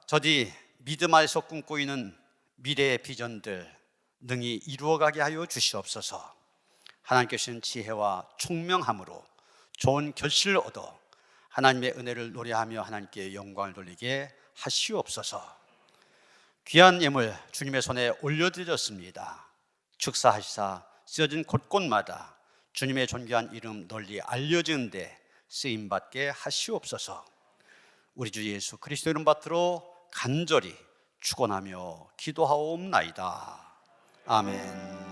저들이 믿음 안에서 꿈꾸고 있는 미래의 비전들 능히 이루어가게 하여 주시옵소서. 하나님께 주신 지혜와 총명함으로 좋은 결실을 얻어 하나님의 은혜를 노래하며 하나님께 영광을 돌리게 하시옵소서. 귀한 예물 주님의 손에 올려드렸습니다. 축사하시사 쓰여진 곳곳마다 주님의 존귀한 이름 널리 알려지는데 쓰임받게 하시옵소서. 우리 주 예수 그리스도 이름 받들어 간절히 축원하며 기도하옵나이다. 아멘.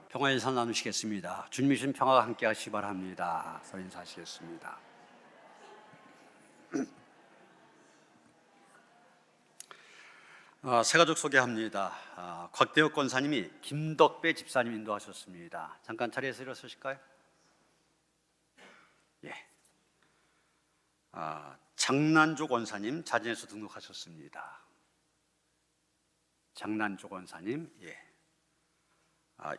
평화의 인사 나누시겠습니다. 주님이 주신 평화가 함께 하시기 바랍니다. 서로 인사하시겠습니다. 새가족 소개합니다. 곽대혁 권사님이 김덕배 집사님 인도하셨습니다. 잠깐 자리에서 일어서실까요? 예. 장난조 권사님 자진해서 등록하셨습니다. 장난조 권사님, 예.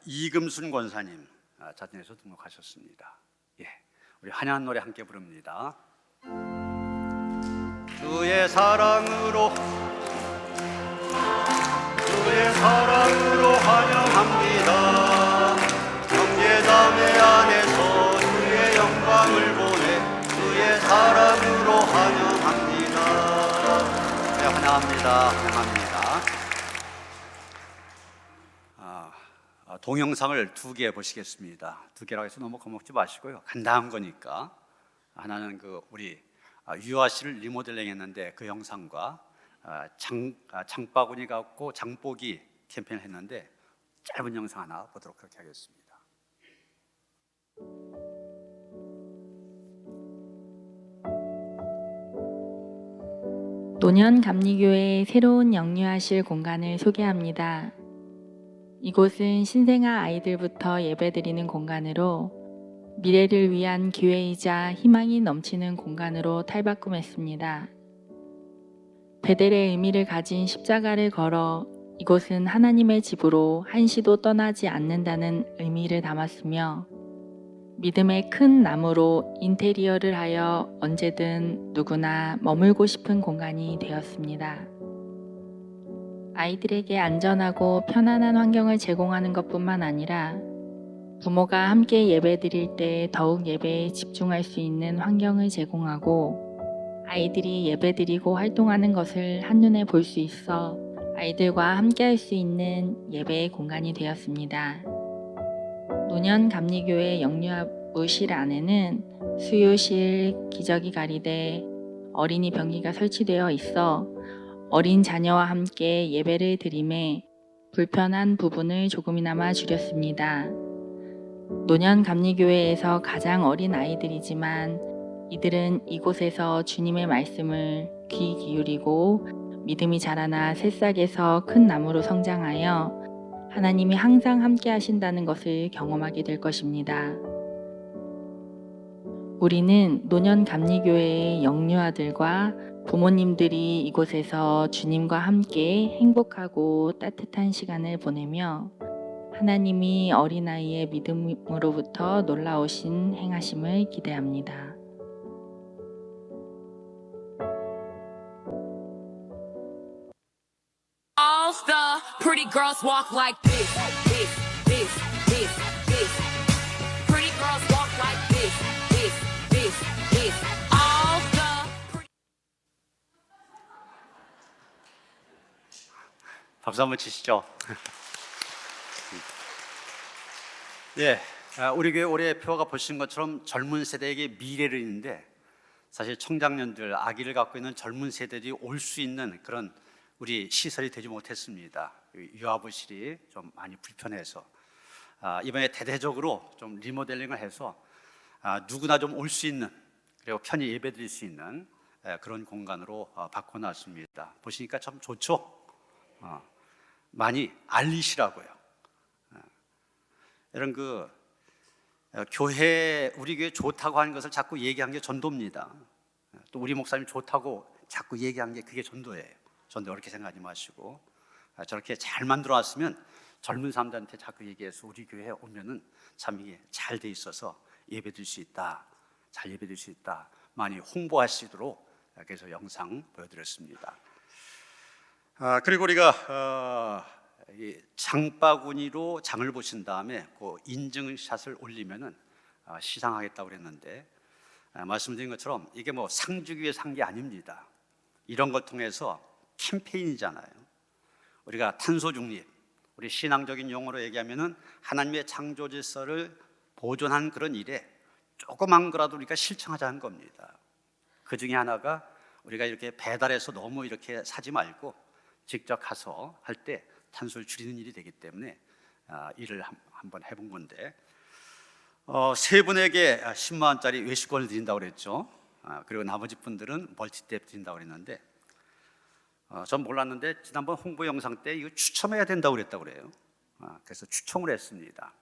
이금순 권사님 자진해서 등록하셨습니다. 예, 우리 환영한 노래 함께 부릅니다. 주의 사랑으로 환영합니다. 형제자매 안에서 주의 영광을 보내 주의 사랑으로 환영합니다. 네, 환영합니다. 동영상을 2개 보시겠습니다. 2개라고 해서 너무 겁먹지 마시고요. 간단한 거니까. 하나는 우리 유아 씨를 리모델링 했는데 그 영상과 장바구니 갖고 장보기 캠페인을 했는데 짧은 영상 하나 보도록 그렇게 하겠습니다. 노년감리교회의 새로운 영유아실 공간을 소개합니다. 이곳은 신생아 아이들부터 예배드리는 공간으로 미래를 위한 기회이자 희망이 넘치는 공간으로 탈바꿈했습니다. 베델의 의미를 가진 십자가를 걸어 이곳은 하나님의 집으로 한시도 떠나지 않는다는 의미를 담았으며 믿음의 큰 나무로 인테리어를 하여 언제든 누구나 머물고 싶은 공간이 되었습니다. 아이들에게 안전하고 편안한 환경을 제공하는 것뿐만 아니라 부모가 함께 예배드릴 때 더욱 예배에 집중할 수 있는 환경을 제공하고 아이들이 예배드리고 활동하는 것을 한눈에 볼 수 있어 아이들과 함께 할 수 있는 예배의 공간이 되었습니다. 노년감리교회 영유아부실 안에는 수유실, 기저귀 가리대, 어린이 변기가 설치되어 있어 어린 자녀와 함께 예배를 드림에 불편한 부분을 조금이나마 줄였습니다. 노년감리교회에서 가장 어린 아이들이지만 이들은 이곳에서 주님의 말씀을 귀 기울이고 믿음이 자라나 새싹에서 큰 나무로 성장하여 하나님이 항상 함께 하신다는 것을 경험하게 될 것입니다. 우리는 노년감리교회의 영유아들과 부모님들이 이곳에서 주님과 함께 행복하고 따뜻한 시간을 보내며 하나님이 어린아이의 믿음으로부터 놀라우신 행하심을 기대합니다. All the pretty girls walk like this, this, this, this, this. Pretty girls walk like this, this, this, this. All the pretty 박수 한번 치시죠. 예, 우리 교회 올해 표가 보신 것처럼 젊은 세대에게 미래를 있는데 사실 청장년들, 아기를 갖고 있는 젊은 세대들이 올 수 있는 그런 우리 시설이 되지 못했습니다. 유아부실이 좀 많이 불편해서 이번에 대대적으로 좀 리모델링을 해서 누구나 좀 올 수 있는 그리고 편히 예배드릴 수 있는 그런 공간으로 바꿔놨습니다. 보시니까 참 좋죠. 많이 알리시라고요. 이런 교회 우리 교회 좋다고 하는 것을 자꾸 얘기한 게 전도입니다. 또 우리 목사님 좋다고 자꾸 얘기한 게 그게 전도예요. 전도 그렇게 생각하지 마시고 저렇게 잘 만들어놨으면 젊은 사람들한테 자꾸 얘기해서 우리 교회에 오면은 참 이게 잘 돼 있어서 예배드릴 수 있다, 잘 예배드릴 수 있다 많이 홍보하시도록 그래서 영상 보여드렸습니다. 그리고 우리가 이 장바구니로 장을 보신 다음에 그 인증샷을 올리면은 시상하겠다고 그랬는데 말씀드린 것처럼 이게 뭐 상 주기 위해 산 게 아닙니다. 이런 걸 통해서 캠페인이잖아요. 우리가 탄소 중립, 우리 신앙적인 용어로 얘기하면은 하나님의 창조 질서를 보존한 그런 일에 조그만 거라도 우리가 실천하자는 겁니다. 그 중에 하나가 우리가 이렇게 배달해서 너무 이렇게 사지 말고 직접 가서 할 때 탄소를 줄이는 일이 되기 때문에 일을 한번 해본 건데 세 분에게 10만 원짜리 외식권을 드린다고 그랬죠. 그리고 나머지 분들은 멀티탭 드린다고 그랬는데 전 몰랐는데 지난번 홍보 영상 때 이거 추첨해야 된다고 그랬다고 그래요. 그래서 추첨을 했습니다.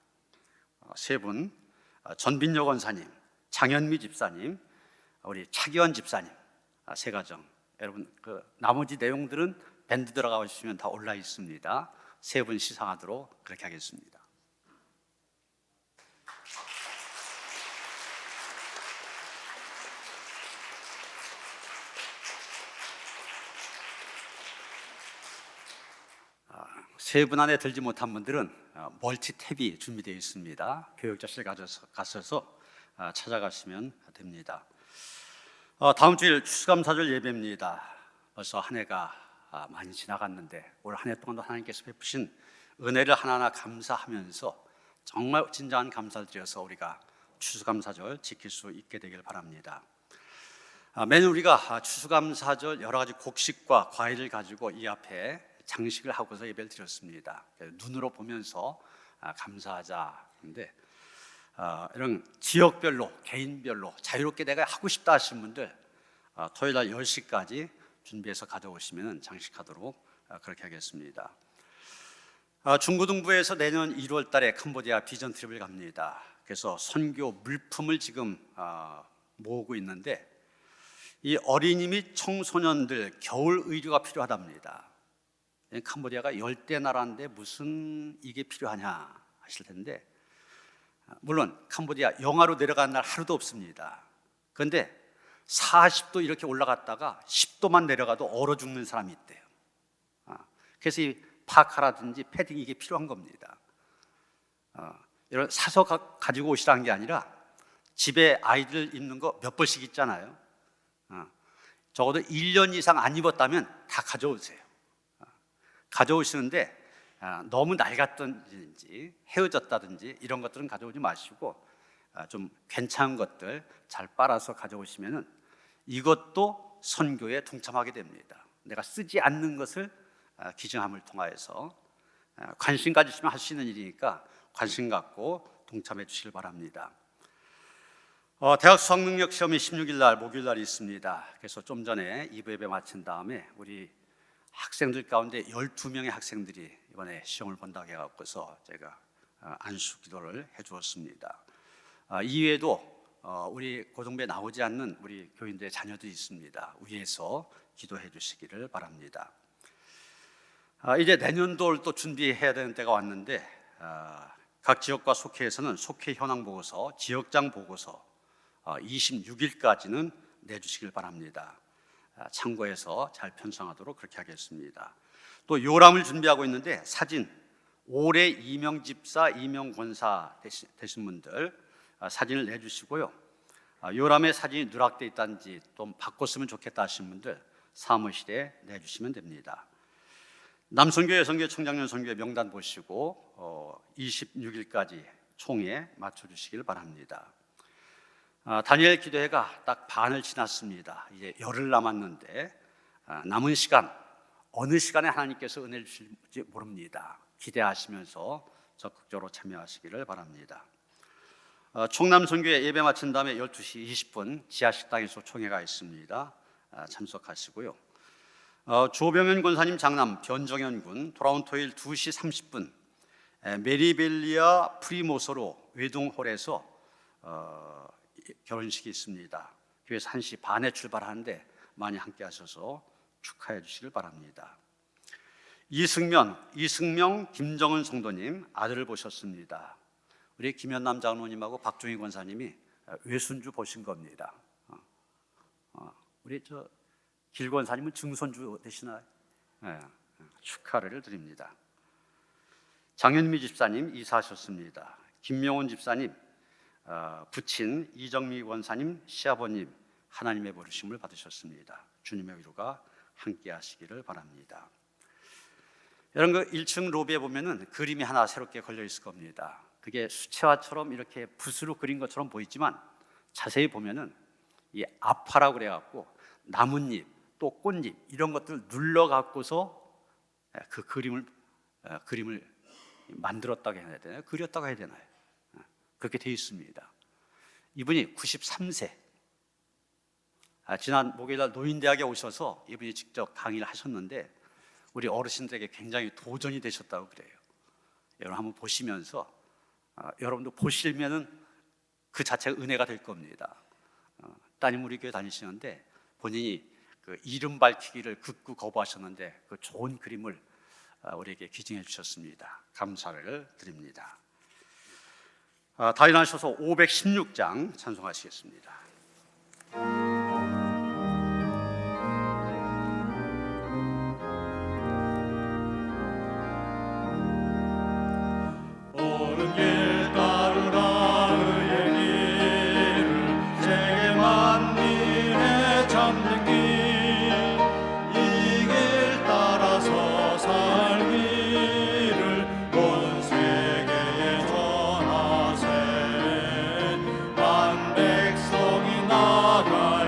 세 분, 전빈여 권사님, 장현미 집사님, 우리 차기원 집사님, 세 가정. 여러분 그 나머지 내용들은 밴드 들어가 주시면 다 올라 있습니다. 세 분 시상하도록 그렇게 하겠습니다. 세 분 안에 들지 못한 분들은 멀티탭이 준비되어 있습니다. 교육자실 가셔서 찾아가시면 됩니다. 다음 주일 추수감사절 예배입니다. 벌써 한 해가 많이 지나갔는데 올 한 해 동안도 하나님께서 베푸신 은혜를 하나하나 감사하면서 정말 진정한 감사를 드려서 우리가 추수감사절 지킬 수 있게 되길 바랍니다. 매년 우리가 추수감사절 여러 가지 곡식과 과일을 가지고 이 앞에 장식을 하고서 예배를 드렸습니다. 눈으로 보면서 감사하자. 근데 이런 지역별로 개인별로 자유롭게 내가 하고 싶다 하시는 분들 토요일 날 10시까지 준비해서 가져오시면 장식하도록 그렇게 하겠습니다. 중고등부에서 내년 1월 달에 캄보디아 비전 트립을 갑니다. 그래서 선교 물품을 지금 모으고 있는데 이 어린이 및 청소년들 겨울 의류가 필요하답니다. 캄보디아가 열대 나라인데 무슨 이게 필요하냐 하실 텐데 물론 캄보디아 영하로 내려가는 날 하루도 없습니다. 그런데 40도 이렇게 올라갔다가 10도만 내려가도 얼어 죽는 사람이 있대요. 그래서 이 파카라든지 패딩 이게 필요한 겁니다. 이런 사서 가지고 오시라는 게 아니라 집에 아이들 입는 거 몇 벌씩 있잖아요. 적어도 1년 이상 안 입었다면 다 가져오세요. 가져오시는데 너무 낡았든지 헤어졌다든지 이런 것들은 가져오지 마시고 좀 괜찮은 것들 잘 빨아서 가져오시면은 이것도 선교에 동참하게 됩니다. 내가 쓰지 않는 것을 기증함을 통하여서 관심 가지시면 할 수 있는 일이니까 관심 갖고 동참해 주시길 바랍니다. 대학 수학능력 시험이 16일 날 목요일 날 있습니다. 그래서 좀 전에 2부 예배 마친 다음에 우리 학생들 가운데 12명의 학생들이 이번에 시험을 본다고 해갖고서 제가 안수 기도를 해주었습니다. 이외에도 우리 고등부에 나오지 않는 우리 교인들의 자녀들이 있습니다. 위에서 기도해 주시기를 바랍니다. 이제 내년도를 또 준비해야 되는 때가 왔는데 각 지역과 속회에서는 속회 현황 보고서, 지역장 보고서 26일까지는 내주시길 바랍니다. 참고해서 잘 편성하도록 그렇게 하겠습니다. 또 요람을 준비하고 있는데 사진, 올해 임명집사, 임명권사 되신 분들 사진을 내주시고요. 요람의 사진이 누락되어 있다든지 좀 바꿨으면 좋겠다 하시는 분들 사무실에 내주시면 됩니다. 남선교회, 여성교회, 청장년 선교회 명단 보시고 26일까지 총회 맞춰주시길 바랍니다. 다니엘 기도회가 딱 반을 지났습니다. 이제 열흘 남았는데 남은 시간, 어느 시간에 하나님께서 은혜를 주실지 모릅니다. 기대하시면서 적극적으로 참여하시기를 바랍니다. 총남선교회 예배 마친 다음에 12시 20분 지하식당에서 총회가 있습니다. 참석하시고요. 조병현 권사님 장남 변정현 군 돌아온 토요일 2시 30분 메리벨리아 프리모소로 외동홀에서 결혼식이 있습니다. 교회에서 1시 반에 출발하는데 많이 함께 하셔서 축하해 주시길 바랍니다. 이승명, 김정은 성도님 아들을 보셨습니다. 우리 김현남 장로님하고 박종희 권사님이 외손주 보신 겁니다. 우리 길 권사님은 증손주 되시나요? 네, 축하를 드립니다. 장현미 집사님 이사하셨습니다. 김명훈 집사님, 부친 이정미 권사님 시아버님 하나님의 부르심을 받으셨습니다. 주님의 위로가 함께 하시기를 바랍니다. 여러분, 그 1층 로비에 보면은 그림이 하나 새롭게 걸려 있을 겁니다. 그게 수채화처럼 이렇게 붓으로 그린 것처럼 보이지만 자세히 보면은 이 아파라고 그래갖고 나뭇잎 또 꽃잎 이런 것들 눌러 갖고서 그 그림을 만들었다고 해야 되나요? 그렸다고 해야 되나요? 그렇게 되어 있습니다. 이분이 93세. 지난 목요일날 노인대학에 오셔서 이분이 직접 강의를 하셨는데 우리 어르신들에게 굉장히 도전이 되셨다고 그래요. 여러분 한번 보시면서 여러분도 보시면은 그 자체가 은혜가 될 겁니다. 따님 우리 교회 다니시는데 본인이 그 이름 밝히기를 극구 거부하셨는데 그 좋은 그림을 우리에게 기증해 주셨습니다. 감사를 드립니다. 다 일어나셔서 516장 찬송하시겠습니다. 옳은 길 따르라 의의 길을 세계 만민의 참는 길 이 길 따라서 살기를 온 세계에 전하세 만 백성이 나가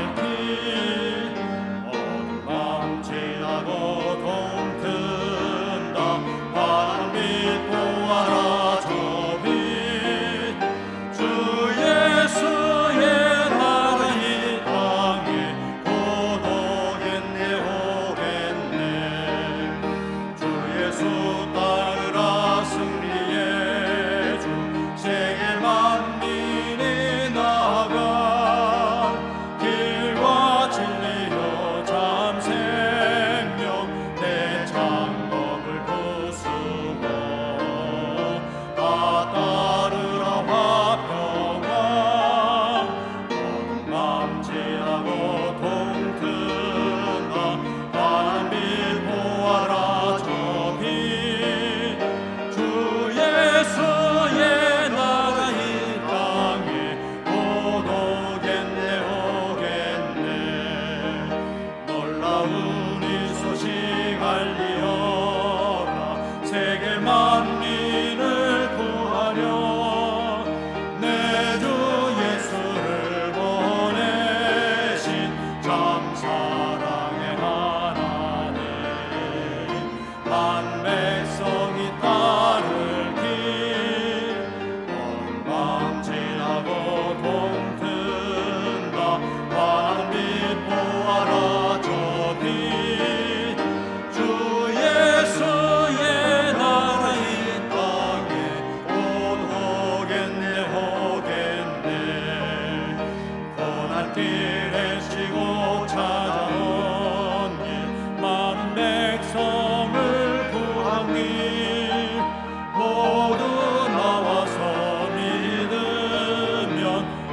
길에 치고 찾아온 길 많은 백성을 구한 길 모두 나와서 믿으면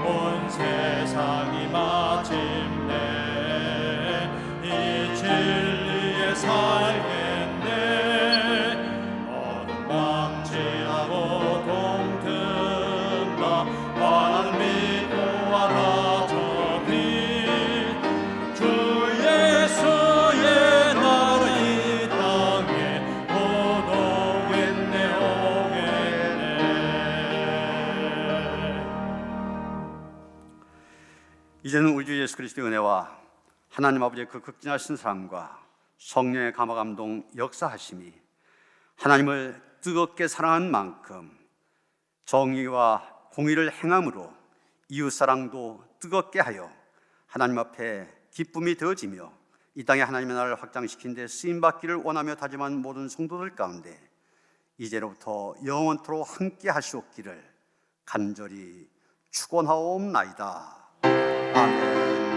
온 세상이 마침내 이 진리에 살겠네. 어둠 방치하고 동틈나 환한 믿고 와라 저기 주 예수의 나라 이 땅에 곧 오겠네 오겠네. 이제는 우리 주 예수 그리스도의 은혜와 하나님 아버지의 그 극진하신 사랑과 성령의 감화 감동 역사하심이 하나님을 뜨겁게 사랑한 만큼 정의와 공의를 행함으로 이웃사랑도 뜨겁게 하여 하나님 앞에 기쁨이 되어지며 이 땅에 하나님의 나라를 확장시키는 데 쓰임받기를 원하며 다짐한 모든 성도들 가운데 이제로부터 영원토록 함께 하시옵기를 간절히 축원하옵나이다. 아멘.